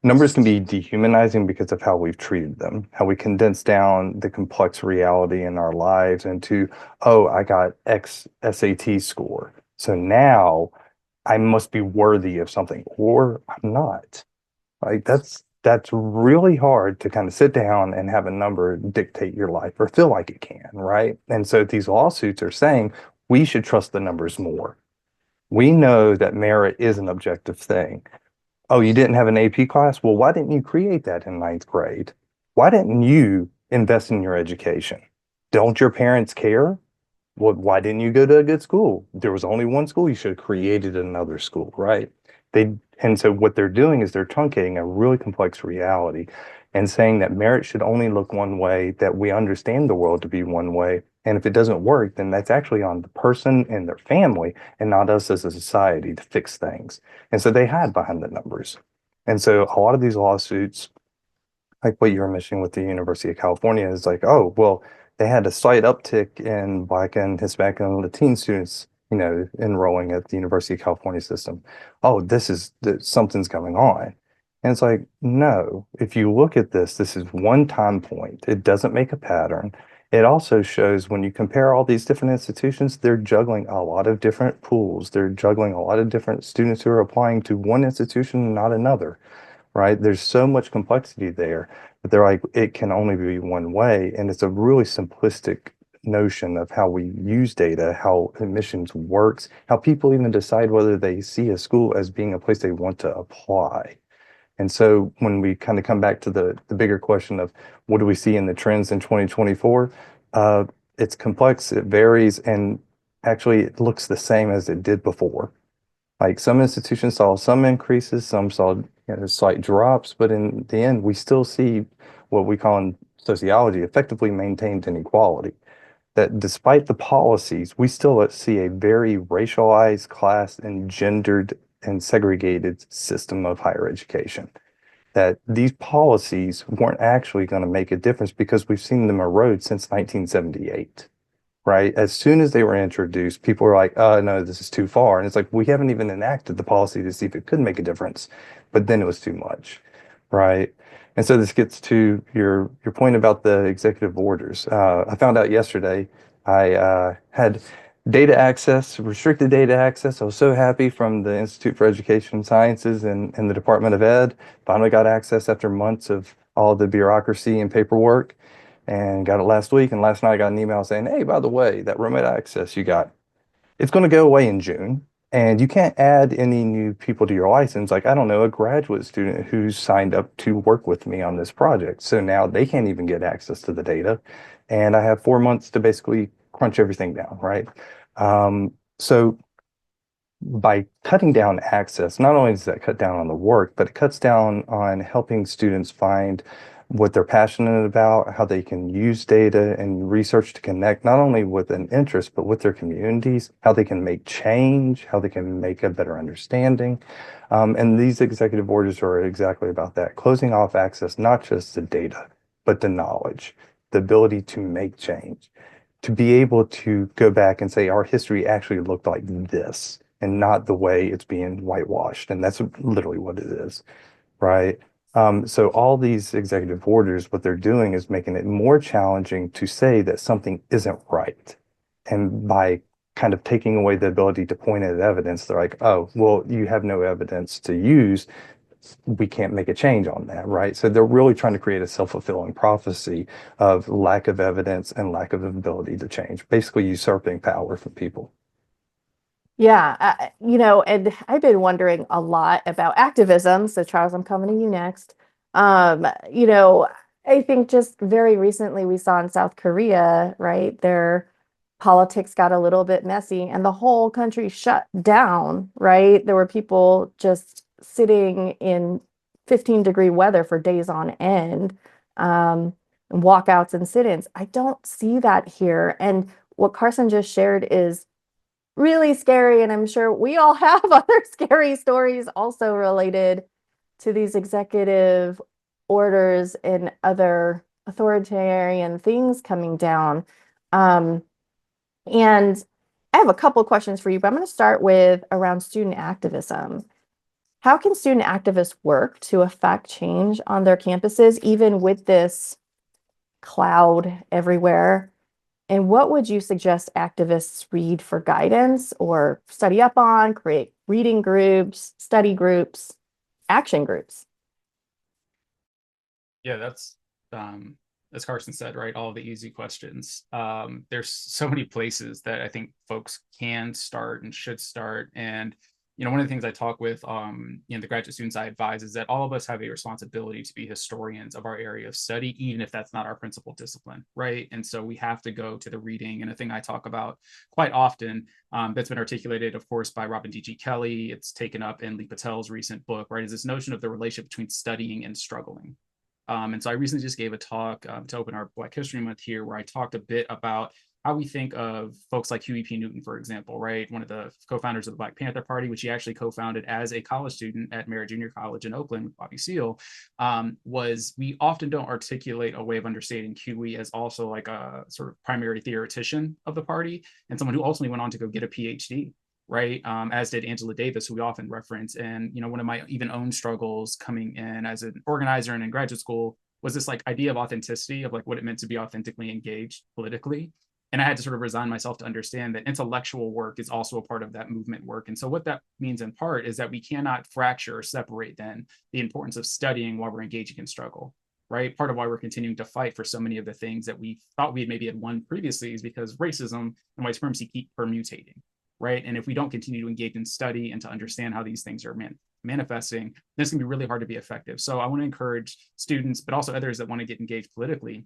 numbers can be dehumanizing because of how we've treated them, how we condense down the complex reality in our lives into, oh, I got X SAT score. So now I must be worthy of something, or I'm not. Like that's really hard to kind of sit down and have a number dictate your life or feel like it can, right? And so these lawsuits are saying we should trust the numbers more. We know that merit is an objective thing. Oh, you didn't have an AP class? Well, why didn't you create that in ninth grade? Why didn't you invest in your education? Don't your parents care? Well, why didn't you go to a good school? There was only one school. You should have created another school, right? And so what they're doing is they're truncating a really complex reality and saying that merit should only look one way, that we understand the world to be one way. And if it doesn't work, then that's actually on the person and their family and not us as a society to fix things. And so they hide behind the numbers. And so a lot of these lawsuits, like what you were mentioning with the University of California, is like, oh, well, they had a slight uptick in Black and Hispanic and Latino students, enrolling at the University of California system. Oh, something's going on. And it's like, no, if you look at this is one time point. It doesn't make a pattern. It also shows when you compare all these different institutions, they're juggling a lot of different pools. They're juggling a lot of different students who are applying to one institution and not another, right? There's so much complexity there, but they're like, it can only be one way. And it's a really simplistic notion of how we use data, how admissions works, how people even decide whether they see a school as being a place they want to apply. And so when we kind of come back to the bigger question of what do we see in the trends in 2024, it's complex, it varies, and actually it looks the same as it did before. Like some institutions saw some increases, some saw slight drops, but in the end, we still see what we call in sociology effectively maintained inequality. That despite the policies, we still see a very racialized, class, and gendered and segregated system of higher education. That these policies weren't actually going to make a difference because we've seen them erode since 1978, right? As soon as they were introduced, people were like, oh, no, this is too far. And it's like, we haven't even enacted the policy to see if it could make a difference, but then it was too much. right? And so this gets to your point about the executive orders. I found out yesterday I had data access, restricted data access. I was so happy from the Institute for Education Sciences and the Department of Ed. Finally got access after months of all the bureaucracy and paperwork, and got it last week. And last night I got an email saying, hey, by the way, that remote access you got, it's going to go away in June. And you can't add any new people to your license. Like, I don't know, a graduate student who's signed up to work with me on this project. So now they can't even get access to the data. And I have 4 months to basically crunch everything down, right? So by cutting down access, not only does that cut down on the work, but it cuts down on helping students find what they're passionate about, how they can use data and research to connect not only with an interest, but with their communities, how they can make change, how they can make a better understanding. And these executive orders are exactly about that, closing off access, not just to data, but to knowledge, the ability to make change, to be able to go back and say our history actually looked like this and not the way it's being whitewashed. And that's literally what it is, right? So all these executive orders, what they're doing is making it more challenging to say that something isn't right. And by kind of taking away the ability to point at evidence, they're like, oh, well, you have no evidence to use. We can't make a change on that, right? So they're really trying to create a self-fulfilling prophecy of lack of evidence and lack of ability to change, basically usurping power from people. Yeah, and I've been wondering a lot about activism. So Charles, I'm coming to you next. Um, you know, I think just very recently we saw in South Korea, right, their politics got a little bit messy and the whole country shut down, right? There were people just sitting in 15-degree weather for days on end, and walkouts and sit-ins. I don't see that here. And what Carson just shared is really scary. And I'm sure we all have other scary stories also related to these executive orders and other authoritarian things coming down. And I have a couple questions for you, but I'm going to start with around student activism. How can student activists work to affect change on their campuses, even with this cloud everywhere? And what would you suggest activists read for guidance or study up on, create reading groups, study groups, action groups? Yeah, that's as Carson said, right? All the easy questions. There's so many places that I think folks can start and should start. And one of the things I talk with the graduate students I advise is that all of us have a responsibility to be historians of our area of study, even if that's not our principal discipline, right? And so we have to go to the reading. And a thing I talk about quite often that's been articulated, of course, by Robin D.G. Kelley. It's taken up in Lee Patel's recent book, right? Is this notion of the relationship between studying and struggling. And so I recently just gave a talk to open our Black History Month here, where I talked a bit about how we think of folks like Huey P. Newton, for example, right? One of the co-founders of the Black Panther Party, which he actually co-founded as a college student at Merritt Junior College in Oakland with Bobby Seale, was we often don't articulate a way of understanding Huey as also like a sort of primary theoretician of the party and someone who ultimately went on to go get a PhD. Right, as did Angela Davis, who we often reference. And one of my even own struggles coming in as an organizer and in graduate school was this like idea of authenticity, of like what it meant to be authentically engaged politically. And I had to sort of resign myself to understand that intellectual work is also a part of that movement work. And so what that means in part is that we cannot fracture or separate then the importance of studying while we're engaging in struggle. Right, part of why we're continuing to fight for so many of the things that we thought we maybe had won previously is because racism and white supremacy keep permutating. Right. And if we don't continue to engage in study and to understand how these things are manifesting, then it's going to be really hard to be effective. So I want to encourage students, but also others that want to get engaged politically,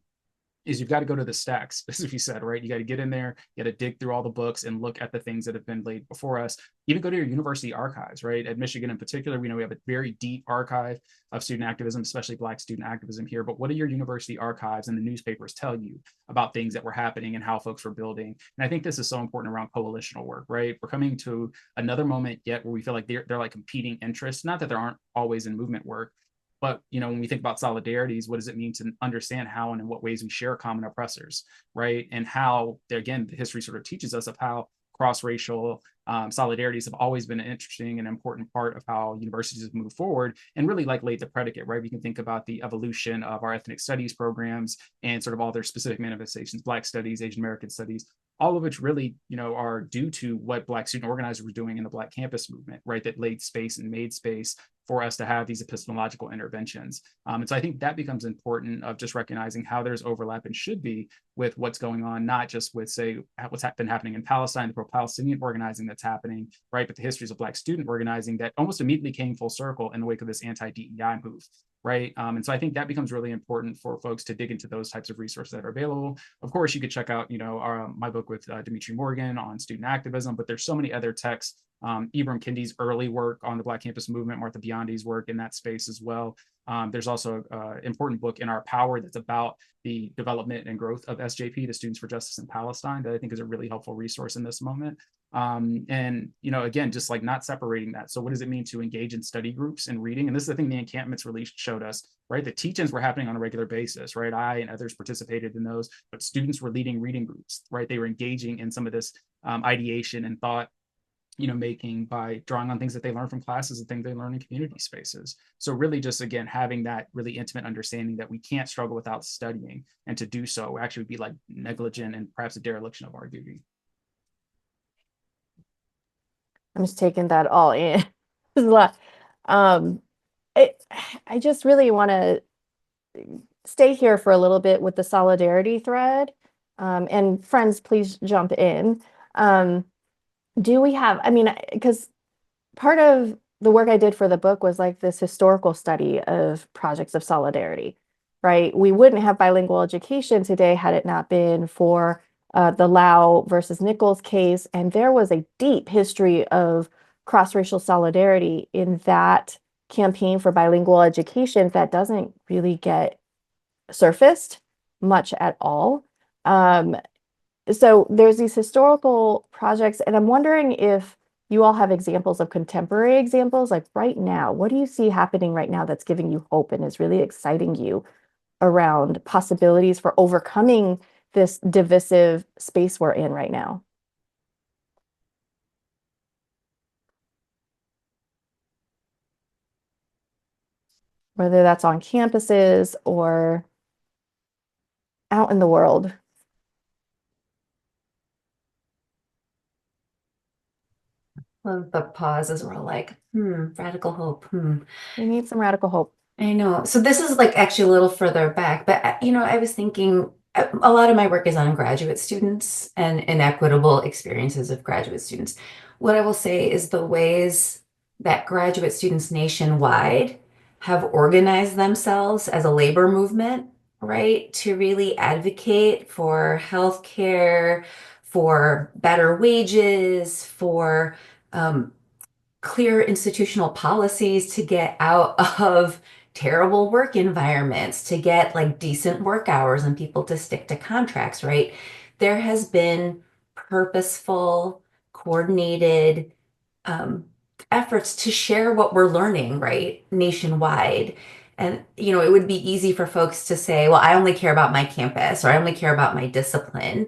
is you've got to go to the stacks, as you said, right? You got to get in there, you got to dig through all the books and look at the things that have been laid before us. Even go to your university archives, right? At Michigan in particular, we know we have a very deep archive of student activism, especially Black student activism here. But what do your university archives and the newspapers tell you about things that were happening and how folks were building? And I think this is so important around coalitional work, right? We're coming to another moment yet where we feel like they're like competing interests. Not that there aren't always in movement work, but when we think about solidarities, what does it mean to understand how and in what ways we share common oppressors, right? And how, again, the history sort of teaches us of how cross-racial solidarities have always been an interesting and important part of how universities have moved forward and really like laid the predicate, right? We can think about the evolution of our ethnic studies programs and sort of all their specific manifestations, Black studies, Asian American studies, all of which really, are due to what Black student organizers were doing in the Black campus movement, right? That laid space and made space for us to have these epistemological interventions. And so I think that becomes important of just recognizing how there's overlap and should be with what's going on, not just with, say, what's been happening in Palestine, the pro-Palestinian organizing that's happening, right? But the histories of Black student organizing that almost immediately came full circle in the wake of this anti-DEI move, right? And so I think that becomes really important for folks to dig into those types of resources that are available. Of course, you could check out, my book with Dimitri Morgan on student activism, but there's so many other texts. Ibram Kendi's early work on the Black campus movement, Martha Biondi's work in that space as well. There's also an important book, In Our Power, that's about the development and growth of SJP, the Students for Justice in Palestine, that I think is a really helpful resource in this moment. And, again, just like not separating that. So what does it mean to engage in study groups and reading? And this is the thing the encampments really showed us, right? The teach-ins were happening on a regular basis, right? I and others participated in those, but students were leading reading groups, right? They were engaging in some of this ideation and thought making by drawing on things that they learn from classes and things they learn in community spaces. So really just, again, having that really intimate understanding that we can't struggle without studying, and to do so actually would be like negligent and perhaps a dereliction of our duty. I'm just taking that all in. um, I just really want to stay here for a little bit with the solidarity thread. And friends, please jump in. Do we have, because part of the work I did for the book was like this historical study of projects of solidarity, right? We wouldn't have bilingual education today had it not been for the Lau versus Nichols case. And there was a deep history of cross-racial solidarity in that campaign for bilingual education that doesn't really get surfaced much at all. So there's these historical projects, and I'm wondering if you all have examples of contemporary examples, like right now, what do you see happening right now that's giving you hope and is really exciting you around possibilities for overcoming this divisive space we're in right now? Whether that's on campuses or out in the world. Love the pauses. We're all like, radical hope. We need some radical hope. I know. So this is like actually a little further back, but I was thinking a lot of my work is on graduate students and inequitable experiences of graduate students. What I will say is the ways that graduate students nationwide have organized themselves as a labor movement, right, to really advocate for healthcare, for better wages, for clear institutional policies to get out of terrible work environments, to get like decent work hours and people to stick to contracts, right? There has been purposeful, coordinated efforts to share what we're learning, right, nationwide. And, it would be easy for folks to say, well, I only care about my campus, or I only care about my discipline.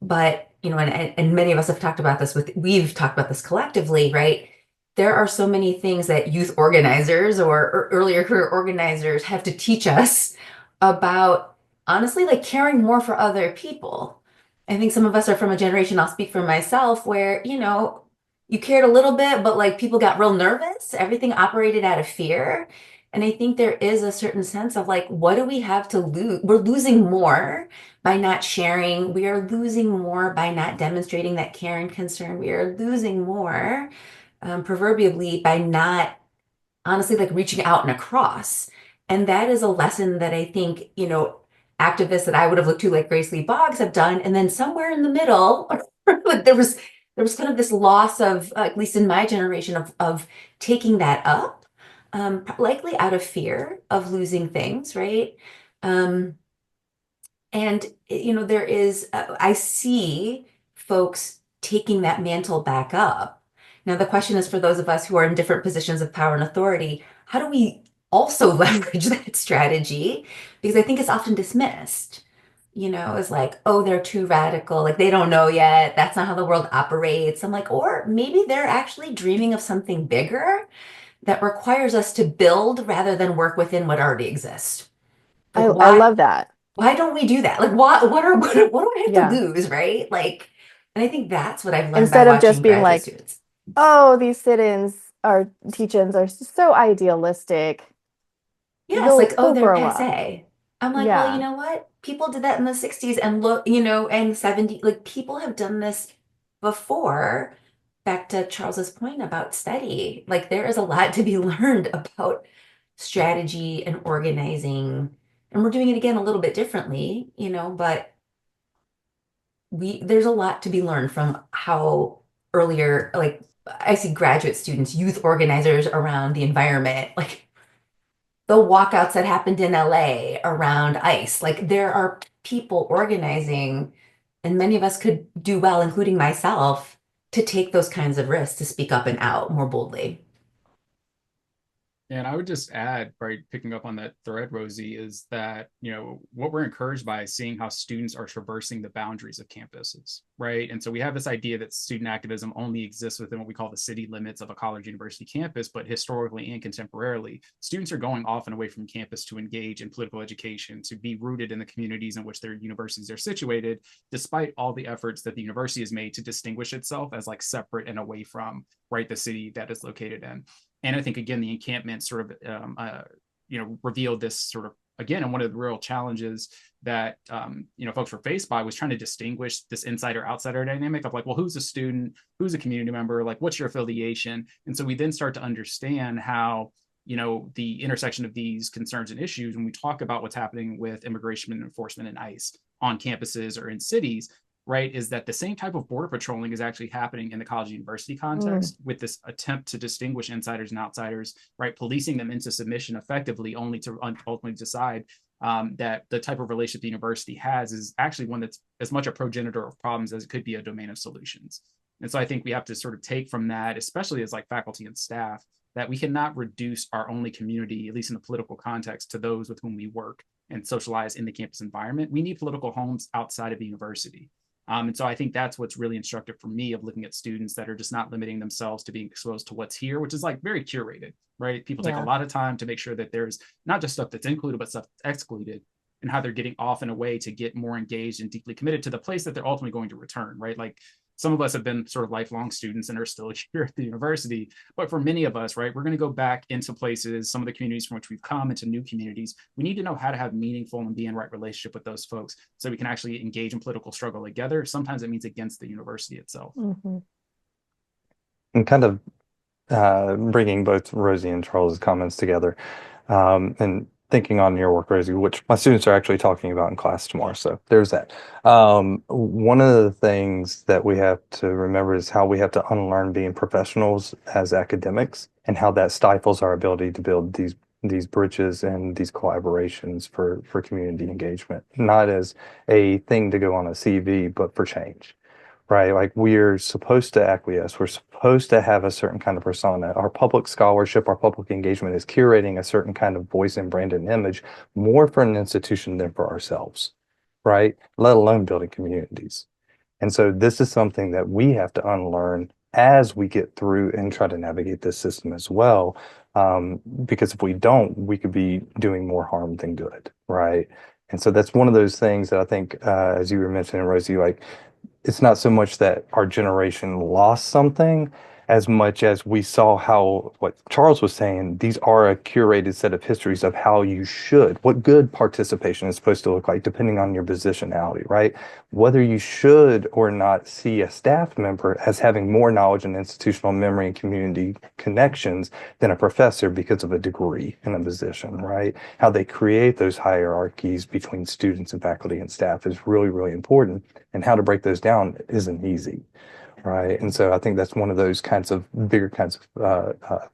But, and many of us have talked about this we've talked about this collectively, right? There are so many things that youth organizers or earlier career organizers have to teach us about, honestly, like caring more for other people. I think some of us are from a generation, I'll speak for myself, where, you cared a little bit, but like people got real nervous. Everything operated out of fear. And I think there is a certain sense of like, what do we have to lose? We're losing more by not sharing. We are losing more by not demonstrating that care and concern. We are losing more, proverbially, by not honestly like reaching out and across. And that is a lesson that I think, activists that I would have looked to like Grace Lee Boggs have done. And then somewhere in the middle, there was kind of this loss of, at least in my generation, of taking that up, likely out of fear of losing things, right? And there is, I see folks taking that mantle back up. Now, the question is for those of us who are in different positions of power and authority, how do we also leverage that strategy? Because I think it's often dismissed. is like, oh, they're too radical. Like they don't know yet. That's not how the world operates. I'm like, or maybe they're actually dreaming of something bigger that requires us to build rather than work within what already exists. Like I love that. why don't we do that? Like what do I have to Yeah. lose, right? Like, and I think that's what I've learned by Instead of just watching being graduate like, students. oh, these sit-ins or teach-ins are so idealistic. Yeah, it's like, oh, They'll they're grow up. passe. I'm like, well, you Yeah. know what? People did that in the 60s and look, and 70s. Like people have done this before. Back to Charles's point about study. Like there is a lot to be learned about strategy and organizing. And we're doing it again a little bit differently, but there's a lot to be learned from how earlier, like I see graduate students, youth organizers around the environment, like the walkouts that happened in LA around ICE. Like there are people organizing, and many of us could do well, including myself, to take those kinds of risks, to speak up and out more boldly. And I would just add, right, picking up on that thread, Rosie, is that, what we're encouraged by is seeing how students are traversing the boundaries of campuses, right? And so we have this idea that student activism only exists within what we call the city limits of a college university campus, but historically and contemporarily, students are going off and away from campus to engage in political education, to be rooted in the communities in which their universities are situated, despite all the efforts that the university has made to distinguish itself as like separate and away from, right, the city that it's located in. And I think, again, the encampment sort of, revealed this sort of, again, and one of the real challenges that, folks were faced by was trying to distinguish this insider-outsider dynamic of like, well, who's a student, who's a community member, like, what's your affiliation? And so we then start to understand how, the intersection of these concerns and issues, when we talk about what's happening with immigration and enforcement and ICE on campuses or in cities, right, is that the same type of border patrolling is actually happening in the college university context with this attempt to distinguish insiders and outsiders, right, policing them into submission effectively, only to ultimately decide that the type of relationship the university has is actually one that's as much a progenitor of problems as it could be a domain of solutions. And so I think we have to sort of take from that, especially as like faculty and staff, that we cannot reduce our only community, at least in the political context, to those with whom we work and socialize in the campus environment. We need political homes outside of the university. And so I think that's what's really instructive for me of looking at students that are just not limiting themselves to being exposed to what's here, which is like very curated, right? People take a lot of time to make sure that there's not just stuff that's included, but stuff that's excluded, and how they're getting off in a way to get more engaged and deeply committed to the place that they're ultimately going to return, right? Like some of us have been sort of lifelong students and are still here at the university. But for many of us, right, we're going to go back into places, some of the communities from which we've come, into new communities. We need to know how to have meaningful and be in right relationship with those folks so we can actually engage in political struggle together. Sometimes it means against the university itself. Mm-hmm. And kind of bringing both Rosie and Charles's comments together, and thinking on your work, Rosie, which my students are actually talking about in class tomorrow. So there's that. One of the things that we have to remember is how we have to unlearn being professionals as academics, and how that stifles our ability to build these bridges and these collaborations for community engagement, not as a thing to go on a CV, but for change. Right, like we're supposed to acquiesce. We're supposed to have a certain kind of persona. Our public scholarship, our public engagement is curating a certain kind of voice and brand and image more for an institution than for ourselves, right? Let alone building communities. And so this is something that we have to unlearn as we get through and try to navigate this system as well. Because if we don't, we could be doing more harm than good, right? And so that's one of those things that I think, as you were mentioning, Rosie, like, it's not so much that our generation lost something as much as we saw how, what Charles was saying, these are a curated set of histories of how you should, what good participation is supposed to look like, depending on your positionality, right? Whether you should or not see a staff member as having more knowledge and institutional memory and community connections than a professor because of a degree in a position, right? How they create those hierarchies between students and faculty and staff is really, really important. And how to break those down isn't easy. Right. And so I think that's one of those kinds of bigger kinds of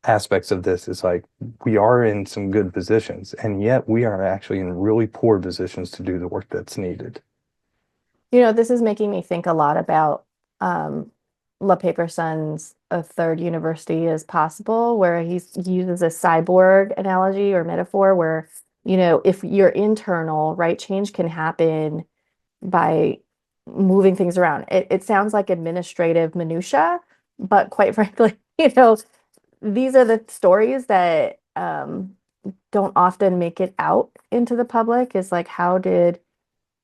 aspects of this is like we are in some good positions, and yet we are actually in really poor positions to do the work that's needed. This is making me think a lot about LePaperson's A Third University is Possible, where he uses a cyborg analogy or metaphor where, if you're internal, right, change can happen by moving things around. It sounds like administrative minutia, but quite frankly, these are the stories that don't often make it out into the public. Is like, how did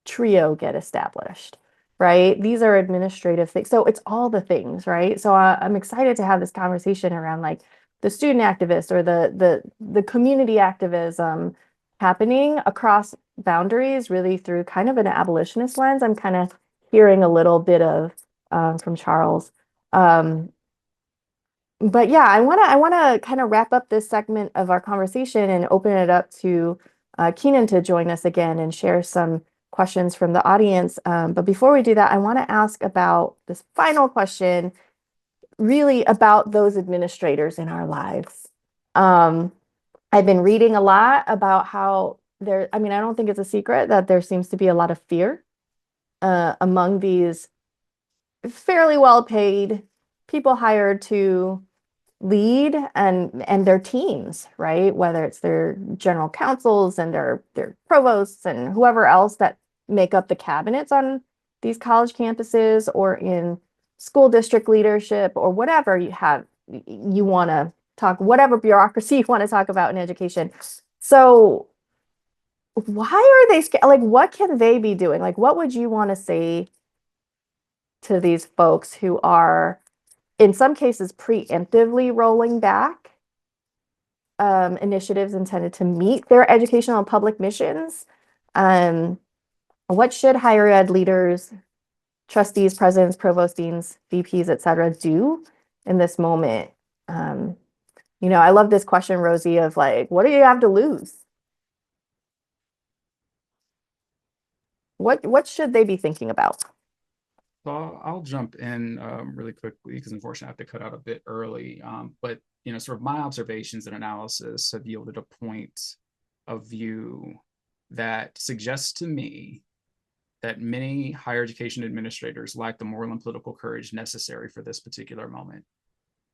Trio get established, right? These are administrative things. So it's all the things, right? So I'm excited to have this conversation around like the student activists or the community activism happening across boundaries, really through kind of an abolitionist lens. I'm kind of hearing a little bit of from Charles. But yeah, I wanna kind of wrap up this segment of our conversation and open it up to Keenan to join us again and share some questions from the audience. But before we do that, I want to ask about this final question, really about those administrators in our lives. I've been reading a lot about how I mean, I don't think it's a secret that there seems to be a lot of fear among these fairly well-paid people hired to lead and their teams, right? Whether it's their general counsels and their provosts and whoever else that make up the cabinets on these college campuses or in school district leadership or whatever you want to talk, whatever bureaucracy you want to talk about in education. So why are they scared? Like, what can they be doing? Like, what would you want to say to these folks who are in some cases preemptively rolling back initiatives intended to meet their educational and public missions? What should higher ed leaders, trustees, presidents, provost deans, VPs, et cetera, do in this moment? I love this question, Rosie, of like, what do you have to lose? What should they be thinking about? So I'll jump in really quickly because unfortunately I have to cut out a bit early. But sort of my observations and analysis have yielded a point of view that suggests to me that many higher education administrators lack the moral and political courage necessary for this particular moment.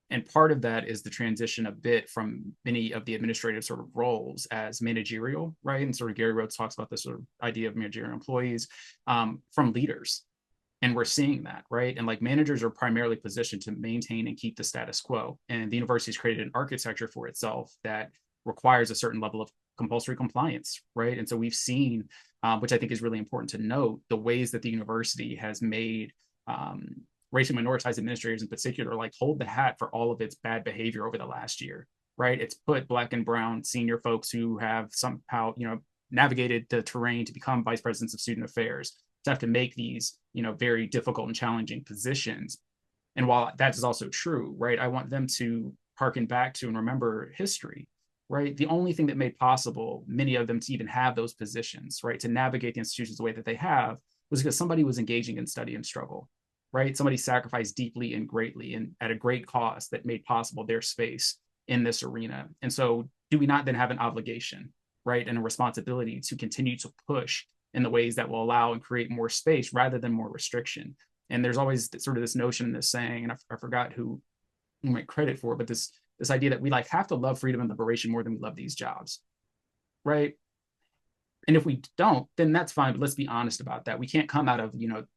And part of that is the transition a bit from many of the administrative sort of roles as managerial, right? And sort of Gary Rhodes talks about this sort of idea of managerial employees from leaders. And we're seeing that, right? And like managers are primarily positioned to maintain and keep the status quo. And the university's created an architecture for itself that requires a certain level of compulsory compliance, right? And so we've seen, which I think is really important to note, the ways that the university has made racially minoritized administrators in particular, like hold the hat for all of its bad behavior over the last year, right? It's put Black and brown senior folks who have somehow, navigated the terrain to become vice presidents of student affairs to have to make these, very difficult and challenging positions. And while that is also true, right, I want them to harken back to and remember history, right? The only thing that made possible many of them to even have those positions, right, to navigate the institutions the way that they have was because somebody was engaging in study and struggle, right? Somebody sacrificed deeply and greatly and at a great cost that made possible their space in this arena. And so do we not then have an obligation, right, and a responsibility to continue to push in the ways that will allow and create more space rather than more restriction? And there's always sort of this notion, this saying, and I forgot who might credit for, but this idea that we like have to love freedom and liberation more than we love these jobs, right? And if we don't, then that's fine. But let's be honest about that. We can't come out of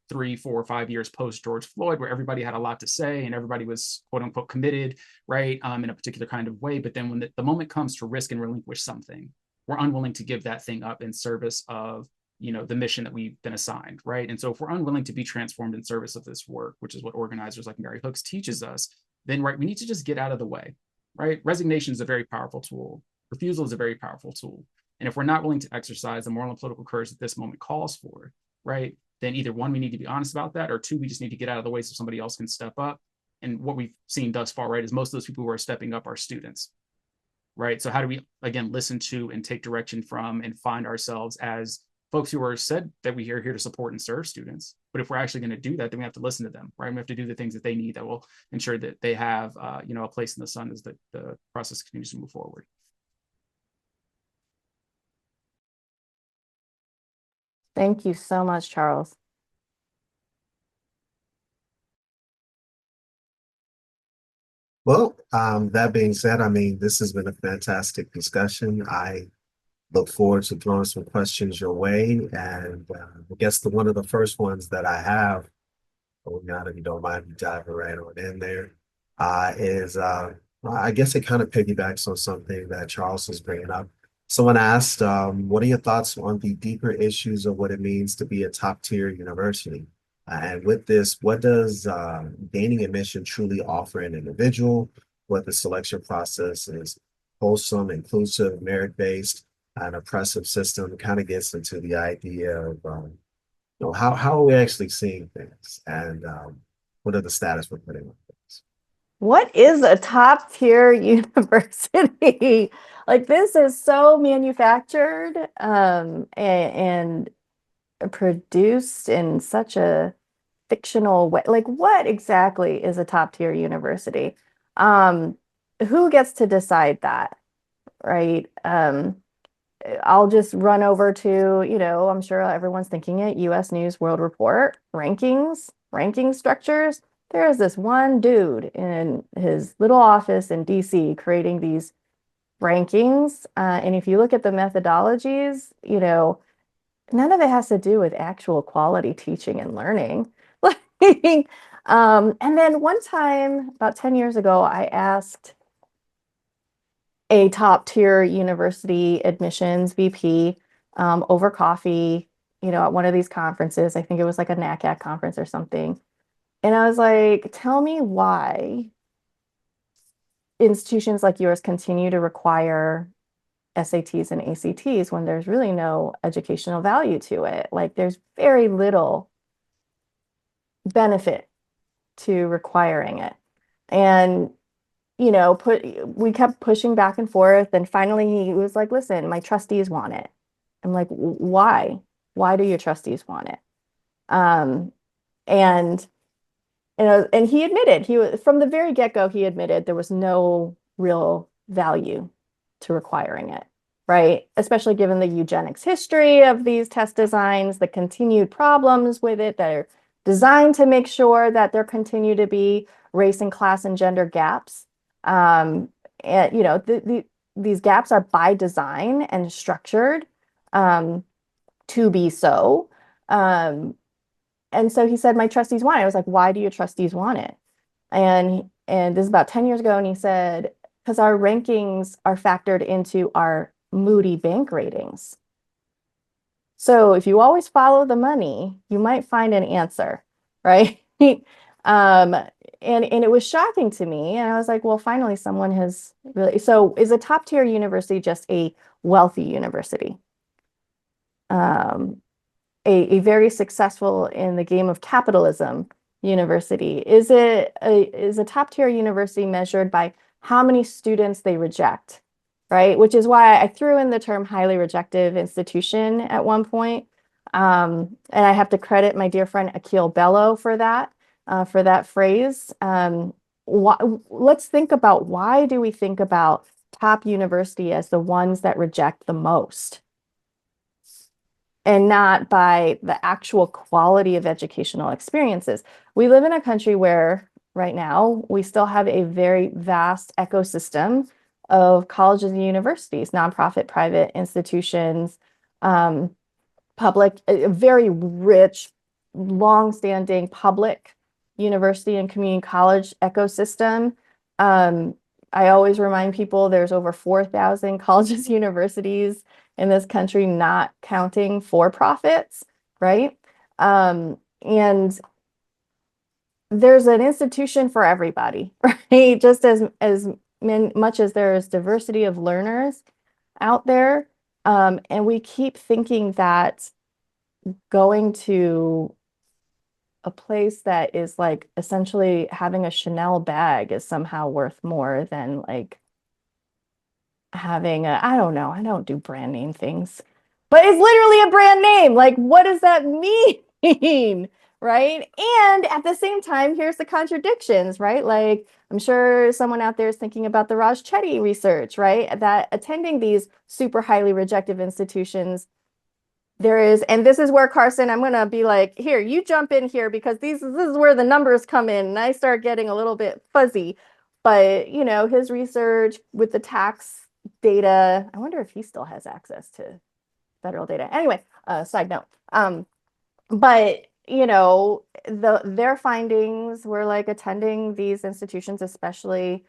3, 4, 5 years post George Floyd, where everybody had a lot to say and everybody was quote unquote committed, right, in a particular kind of way. But then when the moment comes to risk and relinquish something, we're unwilling to give that thing up in service of the mission that we've been assigned, right? And so if we're unwilling to be transformed in service of this work, which is what organizers like Mary Hooks teaches us, then right, we need to just get out of the way, right? Resignation is a very powerful tool. Refusal is a very powerful tool. And if we're not willing to exercise the moral and political courage that this moment calls for, right, then either one, we need to be honest about that, or two, we just need to get out of the way so somebody else can step up. And what we've seen thus far, right, is most of those people who are stepping up are students, right? So how do we, again, listen to and take direction from and find ourselves as folks who are said that we are here to support and serve students? But if we're actually going to do that, then we have to listen to them, right? We have to do the things that they need that will ensure that they have, a place in the sun as the process continues to move forward. Thank you so much, Charles. Well, that being said, I mean, this has been a fantastic discussion. I look forward to throwing some questions your way. And I guess one of the first ones that I have, OiYan, if you don't mind me diving right on in there, is well, I guess it kind of piggybacks on something that Charles was bringing up. Someone asked, what are your thoughts on the deeper issues of what it means to be a top tier university? And with this, what does gaining admission truly offer an individual? What the selection process is wholesome, inclusive, merit-based, an oppressive system kind of gets into the idea of how are we actually seeing things, and what are the status we're putting on things? What is a top tier university? Like, this is so manufactured and produced in such a fictional way. Like, what exactly is a top tier university? Who gets to decide that, right? I'll just run over to, I'm sure everyone's thinking it, US News World Report, ranking structures. There is this one dude in his little office in DC creating these rankings. And if you look at the methodologies, none of it has to do with actual quality teaching and learning. Like, and then one time, about 10 years ago, I asked a top tier university admissions VP over coffee, at one of these conferences. I think it was like a NACAC conference or something. And I was like, tell me why institutions like yours continue to require SATs and ACTs when there's really no educational value to it. Like, there's very little benefit to requiring it. And we kept pushing back and forth, and finally he was like, listen, my trustees want it. I'm like, why do your trustees want it? And he admitted, he was, from the very get-go, he admitted there was no real value to requiring it, right? Especially given the eugenics history of these test designs, the continued problems with it that are designed to make sure that there continue to be race and class and gender gaps. And these gaps are by design and structured to be so. And so he said, my trustees want it. I was like, why do your trustees want it? And this is about 10 years ago. And he said, because our rankings are factored into our Moody bank ratings. So if you always follow the money, you might find an answer, right? And it was shocking to me. And I was like, well, finally, someone has really. So is a top tier university just a wealthy university? A very successful in the game of capitalism university? Is a top tier university measured by how many students they reject, right? Which is why I threw in the term highly rejective institution at one point. And I have to credit my dear friend Akil Bello for that phrase. Let's think about, why do we think about top university as the ones that reject the most, and not by the actual quality of educational experiences? We live in a country where right now we still have a very vast ecosystem of colleges and universities, nonprofit, private institutions, public, a very rich, long-standing public university and community college ecosystem. I always remind people there's over 4,000 colleges, universities in this country, not counting for-profits, right? And there's an institution for everybody, right? Just as much as there is diversity of learners out there. And we keep thinking that going to a place that is like essentially having a Chanel bag is somehow worth more than like having I don't know, I don't do brand name things, but it's literally a brand name. Like, what does that mean? Right? And at the same time, here's the contradictions, right? Like, I'm sure someone out there is thinking about the Raj Chetty research, right? That attending these super highly rejective institutions, there is, and this is where, Carson, I'm going to be like, here, you jump in here, because this is where the numbers come in and I start getting a little bit fuzzy. But, his research with the tax data. I wonder if he still has access to federal data. Anyway, side note. But their findings were like attending these institutions, especially,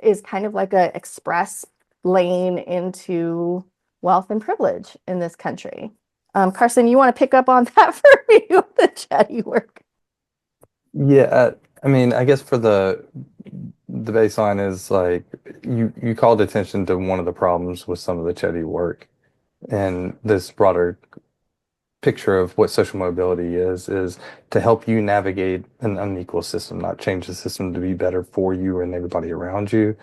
is kind of like a express lane into wealth and privilege in this country. Carson, you want to pick up on that for me with the chatty work? Yeah, I mean, I guess for the baseline is like you called attention to one of the problems with some of the chatty work, and this broader picture of what social mobility is to help you navigate an unequal system, not change the system to be better for you and everybody around you.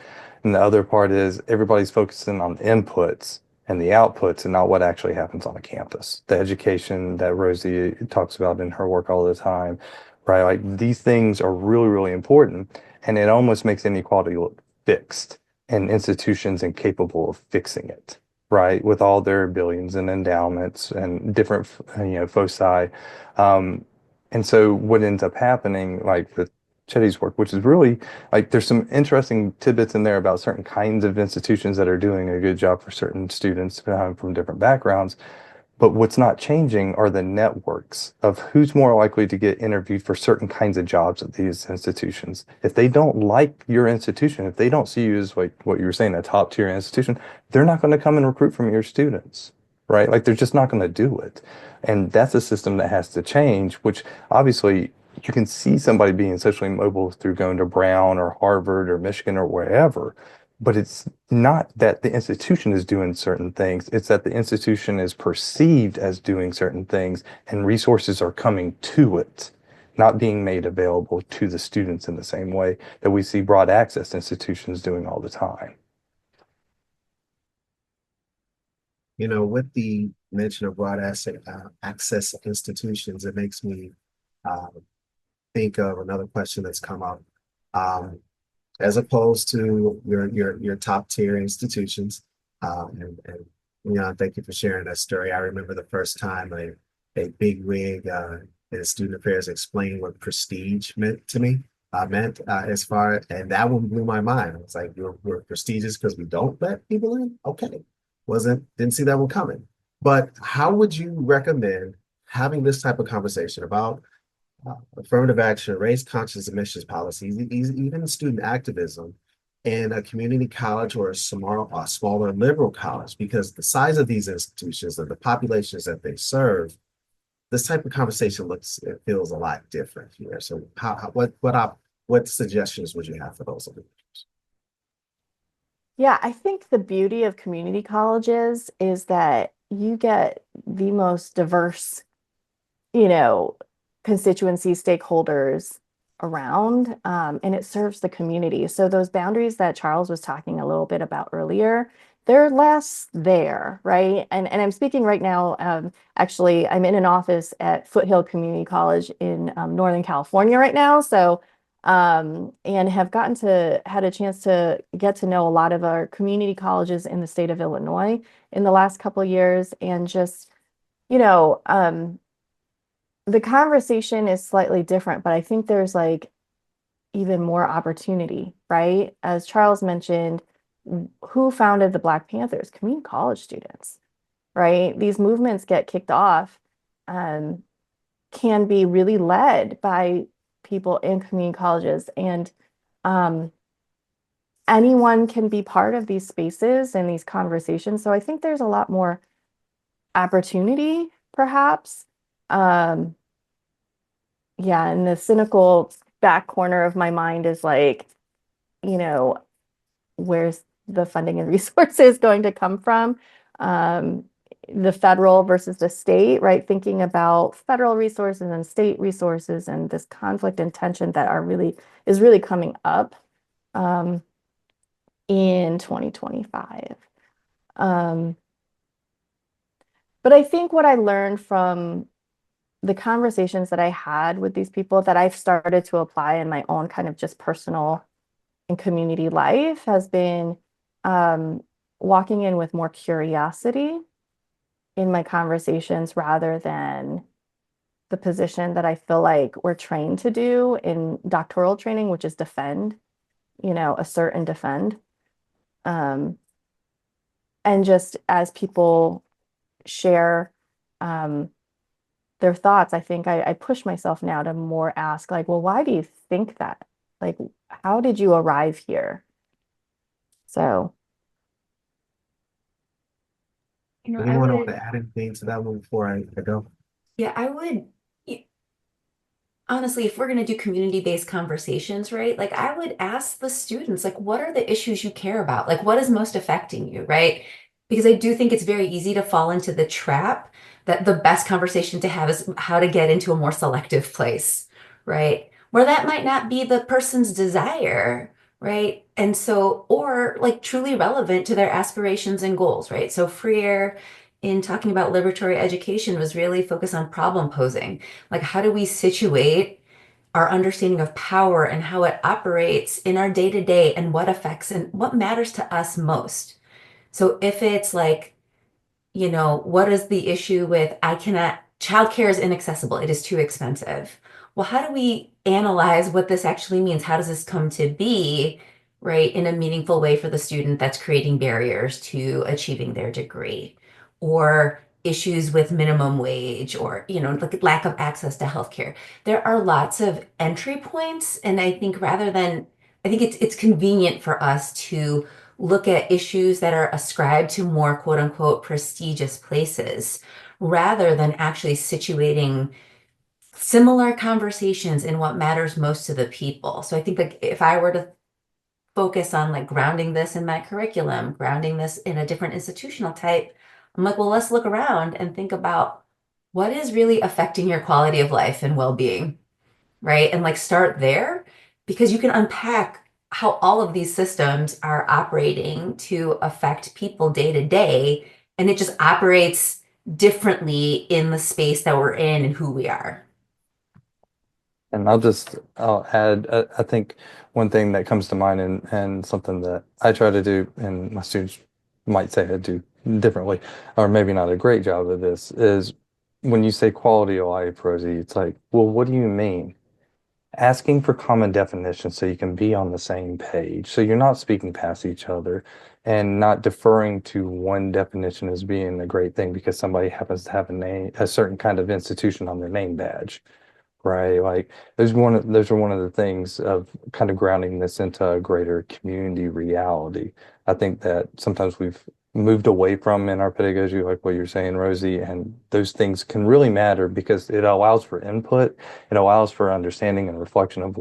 And the other part is everybody's focusing on inputs and the outputs and not what actually happens on a campus. The education that Rosie talks about in her work all the time, right? Like these things are really, really important, and it almost makes inequality look fixed and institutions incapable of fixing it, right, with all their billions and endowments and different, foci. And so what ends up happening, like with Chetty's work, which is really like there's some interesting tidbits in there about certain kinds of institutions that are doing a good job for certain students from different backgrounds. But what's not changing are the networks of who's more likely to get interviewed for certain kinds of jobs at these institutions. If they don't like your institution, if they don't see you as like what you were saying, a top tier institution, they're not going to come and recruit from your students, right? Like they're just not going to do it. And that's a system that has to change, which obviously you can see somebody being socially mobile through going to Brown or Harvard or Michigan or wherever. But it's not that the institution is doing certain things, it's that the institution is perceived as doing certain things and resources are coming to it, not being made available to the students in the same way that we see broad access institutions doing all the time. With the mention of broad access institutions, it makes me uh, think of another question that's come up. Um, as opposed to your top tier institutions. Thank you for sharing that story. I remember the first time a big wig in student affairs explained what prestige meant to me. And that one blew my mind. It's like we're prestigious because we don't let people in. Okay, didn't see that one coming. But how would you recommend having this type of conversation about affirmative action, race conscious admissions policies, even student activism in a community college or a smaller liberal college? Because the size of these institutions and the populations that they serve, this type of conversation it feels a lot different here. So what suggestions would you have for those individuals? Yeah, I think the beauty of community colleges is that you get the most diverse, you know, constituency stakeholders around, and it serves the community. So those boundaries that Charles was talking a little bit about earlier, they're less there, right? And I'm speaking right now, actually, I'm in an office at Foothill Community College in Northern California right now. So, and have had a chance to get to know a lot of our community colleges in the state of Illinois in the last couple of years. And just, the conversation is slightly different, but I think there's like even more opportunity, right? As Charles mentioned, who founded the Black Panthers? Community college students, right? These movements get kicked off, can be really led by people in community colleges, and anyone can be part of these spaces and these conversations. So I think there's a lot more opportunity, perhaps. Yeah, and the cynical back corner of my mind is like, where's the funding and resources going to come from? The federal versus the state, right? Thinking about federal resources and state resources and this conflict and tension that is really coming up in 2025. But I think what I learned from the conversations that I had with these people that I've started to apply in my own kind of just personal and community life has been walking in with more curiosity in my conversations rather than the position that I feel like we're trained to do in doctoral training, which is defend, assert and defend. Um, and just as people share their thoughts, I think I push myself now to more ask, like, well, why do you think that? Like, how did you arrive here? So, You know, I Anyone want would, to add anything to that one before I go? yeah, I would, honestly, if we're going to do community-based conversations, right? Like I would ask the students, like, what are the issues you care about? Like, what is most affecting you, right? Because I do think it's very easy to fall into the trap that the best conversation to have is how to get into a more selective place, right? Where that might not be the person's desire, right? And so, or like truly relevant to their aspirations and goals, right? So Freer, in talking about liberatory education, was really focused on problem posing. Like, how do we situate our understanding of power and how it operates in our day to day and what affects and what matters to us most? So, if it's like, what is the issue with I cannot, childcare is inaccessible, it is too expensive. Well, how do we analyze what this actually means? How does this come to be, right, in a meaningful way for the student that's creating barriers to achieving their degree? Or issues with minimum wage or, like lack of access to healthcare. There are lots of entry points. And I think I think it's convenient for us to look at issues that are ascribed to more quote unquote prestigious places rather than actually situating similar conversations in what matters most to the people. So I think like if I were to focus on like grounding this in my curriculum, grounding this in a different institutional type, I'm like, well, let's look around and think about what is really affecting your quality of life and well-being, right? And like start there because you can unpack how all of these systems are operating to affect people day to day. And it just operates differently in the space that we're in and who we are. And I'll add, I think one thing that comes to mind and something that I try to do, and my students might say I do differently, or maybe not a great job of this, is when you say quality of life, Rosie, it's like, well, what do you mean? Asking for common definitions so you can be on the same page. So you're not speaking past each other and not deferring to one definition as being a great thing because somebody happens to have a certain kind of institution on their name badge. Right. Like those are one of the things of kind of grounding this into a greater community reality. I think that sometimes we've moved away from in our pedagogy, like what you're saying, Rosie, and those things can really matter because it allows for input, it allows for understanding and reflection of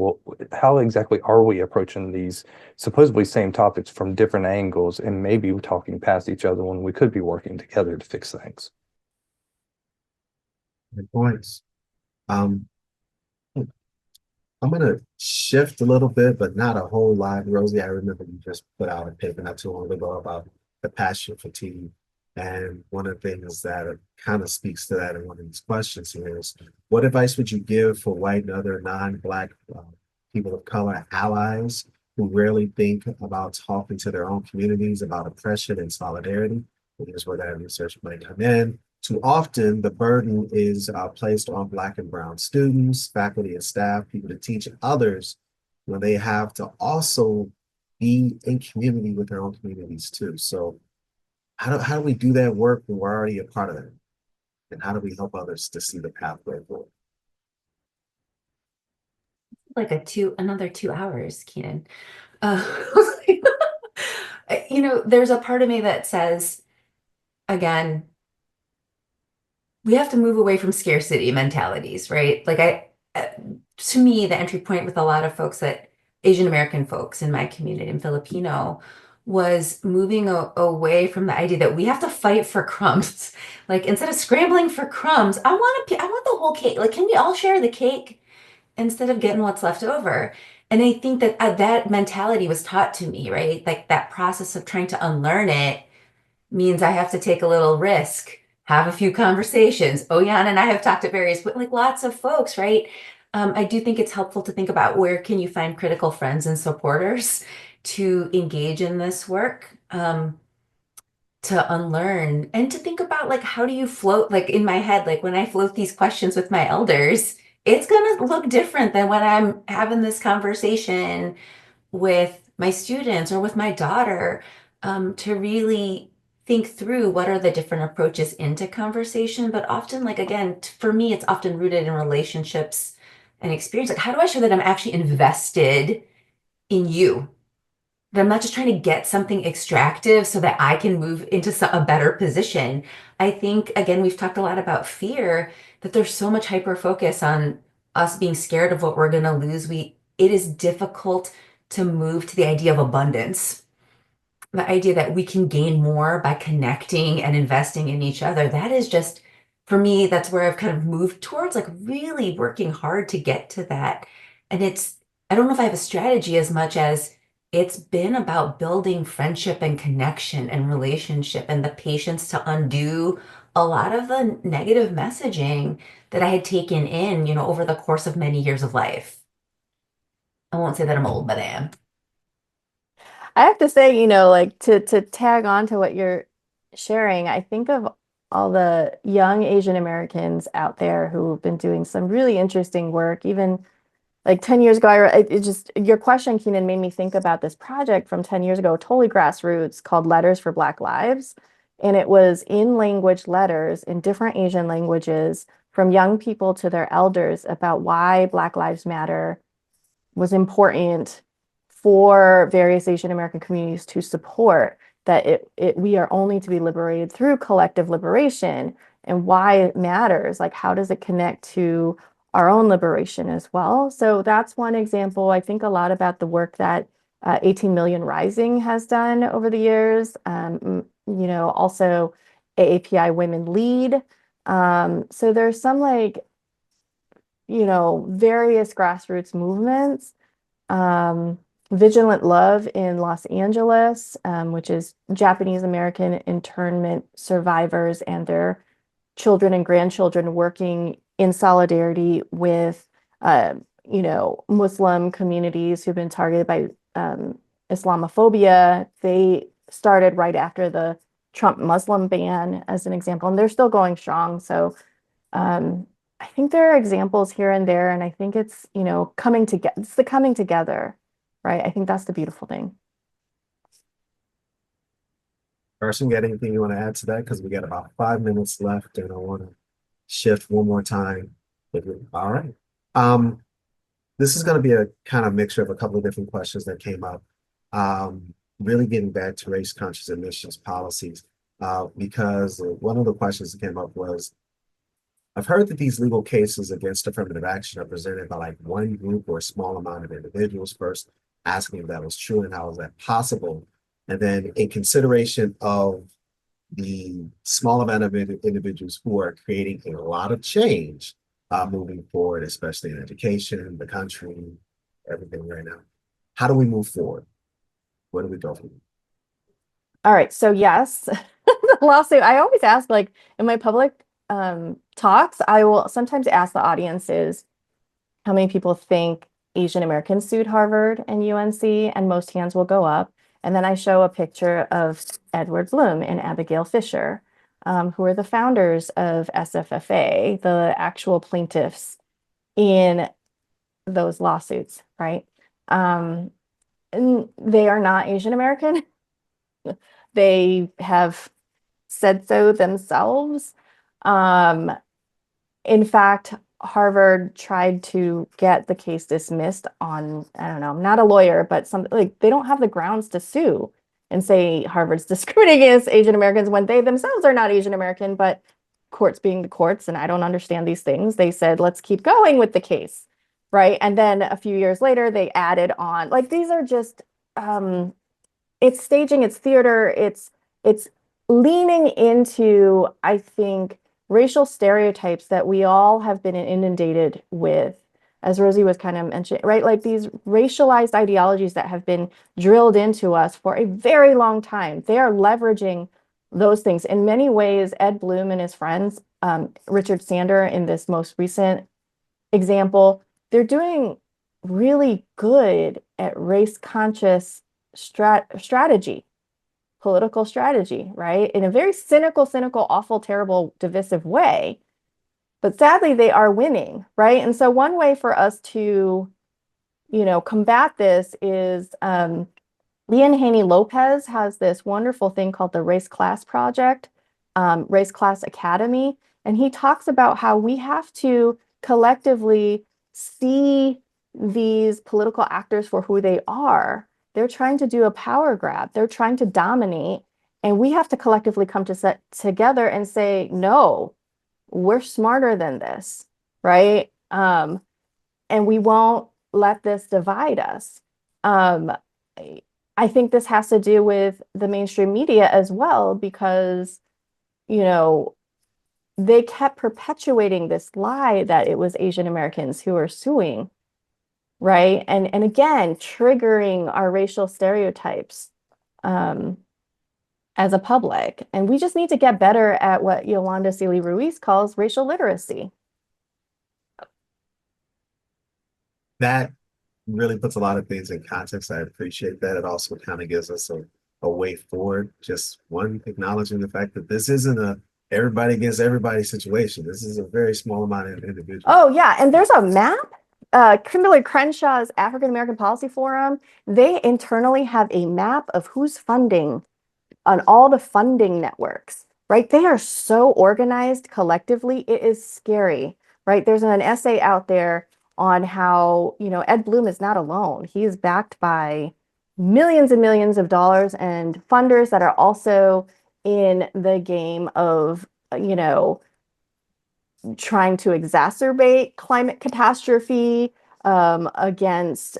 how exactly are we approaching these supposedly same topics from different angles and maybe talking past each other when we could be working together to fix things. Good points. Um, I'm gonna shift a little bit, but not a whole lot. Rosie, I remember you just put out a paper not too long ago about the passion fatigue. And one of the things that kind of speaks to that in one of these questions here is, what advice would you give for white and other non-Black people of color allies who rarely think about talking to their own communities about oppression and solidarity? And here's where that research might come in. Too often, the burden is placed on Black and Brown students, faculty, and staff, people to teach others when they have to also be in community with their own communities too. So how do we do that work when we're already a part of it? And how do we help others to see the pathway forward? Like another 2 hours, Keenan. There's a part of me that says, again, we have to move away from scarcity mentalities, right? To me, the entry point with a lot of folks Asian American folks in my community and Filipino was moving away from the idea that we have to fight for crumbs. Like instead of scrambling for crumbs, I want the whole cake. Like, can we all share the cake instead of getting what's left over? And I think that that mentality was taught to me, right? Like that process of trying to unlearn it means I have to take a little risk, have a few conversations. OiYan and I have talked to like lots of folks, right? I do think it's helpful to think about where can you find critical friends and supporters to engage in this work, to unlearn and to think about like how do you float, like in my head, like when I float these questions with my elders, it's gonna look different than when I'm having this conversation with my students or with my daughter. to really think through what are the different approaches into conversation. But often, like, again, for me, it's often rooted in relationships and experience. Like, how do I show that I'm actually invested in you? That I'm not just trying to get something extractive so that I can move into a better position. I think, again, we've talked a lot about fear, that there's so much hyper focus on us being scared of what we're going to lose. It is difficult to move to the idea of abundance, the idea that we can gain more by connecting and investing in each other. That is just, for me, that's where I've kind of moved towards, like, really working hard to get to that. And I don't know if I have a strategy as much as it's been about building friendship and connection and relationship and the patience to undo a lot of the negative messaging that I had taken in, over the course of many years of life. I won't say that I'm old, but I am. I have to say, like to tag on to what you're sharing, I think of all the young Asian Americans out there who've been doing some really interesting work. Even like 10 years ago, your question, Keenan, made me think about this project from 10 years ago, totally grassroots, called Letters for Black Lives. And it was in language letters in different Asian languages from young people to their elders about why Black Lives Matter was important for various Asian American communities to support, that we are only to be liberated through collective liberation, and why it matters. Like, how does it connect to our own liberation as well? So that's one example. I think a lot about the work that 18 Million Rising has done over the years. Also AAPI Women Lead. So there's some various grassroots movements. Vigilant Love in Los Angeles, which is Japanese American internment survivors and their children and grandchildren working in solidarity with, Muslim communities who've been targeted by Islamophobia. They started right after the Trump Muslim ban, as an example, and they're still going strong. So I think there are examples here and there, and I think it's, coming together. It's the coming together, right? I think that's the beautiful thing. Carson, got anything you want to add to that? Because we got about 5 minutes left, and I want to shift one more time. All right. This is going to be a kind of mixture of a couple of different questions that came up. Really getting back to race conscious admissions policies, because one of the questions that came up was, I've heard that these legal cases against affirmative action are presented by like one group or a small amount of individuals, first asking if that was true and how is that possible. And then in consideration of the small amount of individuals who are creating a lot of change moving forward, especially in education, the country, everything right now. How do we move forward? Where do we go from here? All right. So yes, the lawsuit, I always ask, like in my public talks, I will sometimes ask the audiences how many people think Asian Americans sued Harvard and UNC, and most hands will go up. And then I show a picture of Edward Bloom and Abigail Fisher, who are the founders of SFFA, the actual plaintiffs in those lawsuits, right? And they are not Asian American. They have said so themselves. In fact, Harvard tried to get the case dismissed on, I don't know, I'm not a lawyer, but they don't have the grounds to sue and say Harvard's discriminating against Asian Americans when they themselves are not Asian American, but courts being the courts, and I don't understand these things, they said, let's keep going with the case, right? And then a few years later, they added on, these are just, it's staging, it's theater, it's leaning into, I think, racial stereotypes that we all have been inundated with, as Rosie was kind of mentioning, right? Like these racialized ideologies that have been drilled into us for a very long time. They are leveraging those things. In many ways, Ed Bloom and his friends, Richard Sander in this most recent example, they're doing really good at race-conscious strategy, political strategy, right? In a very cynical, awful, terrible, divisive way. But sadly, they are winning, right? And so one way for us to, combat this is Ian Haney Lopez has this wonderful thing called the Race Class Project, Race Class Academy, and he talks about how we have to collectively see these political actors for who they are. They're trying to do a power grab. They're trying to dominate, and we have to collectively come together and say, no, we're smarter than this, right? And we won't let this divide us. I think this has to do with the mainstream media as well, because, you know, they kept perpetuating this lie that it was Asian Americans who were suing, right? And again, triggering our racial stereotypes as a public. And we just need to get better at what Yolanda Seeley Ruiz calls racial literacy. That really puts a lot of things in context. I appreciate that. It also kind of gives us a way forward. Just one, acknowledging the fact that this isn't a everybody against everybody situation. This is a very small amount of individuals. Oh, yeah. And there's a map. Kimberly Crenshaw's African American Policy Forum, they internally have a map of who's funding on all the funding networks, right? They are so organized collectively. It is scary, right? There's an essay out there on how, you know, Ed Bloom is not alone. He is backed by millions and millions of dollars and funders that are also in the game of, you know, trying to exacerbate climate catastrophe, against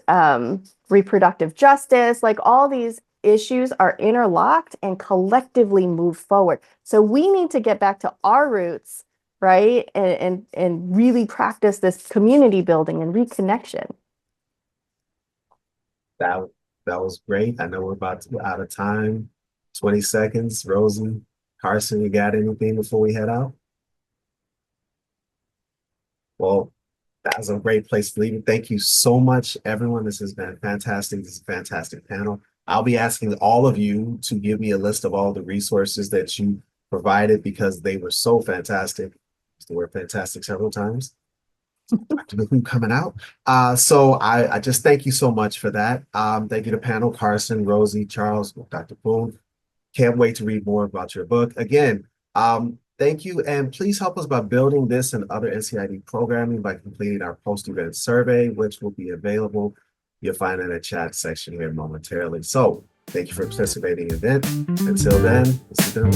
reproductive justice. Like, all these issues are interlocked and collectively move forward. So we need to get back to our roots, right? And really practice this community building and reconnection. That was great. I know we're about to be out of time. 20 seconds. Rosie, Carson, you got anything before we head out? Well, that was a great place to leave it. Thank you so much, everyone. This has been fantastic. This is a fantastic panel. I'll be asking all of you to give me a list of all the resources that you provided, because they were so fantastic. Used the word fantastic several times. Dr. Poon coming out. So I just thank you so much for that. Thank you to panel, Carson, Rosie, Charles, Dr. Poon. Can't wait to read more about your book. Again, thank you, and please help us by building this and other NCID programming by completing our post-event survey, which will be available. You'll find it in the chat section here momentarily. So thank you for participating in the event. Until then, this has been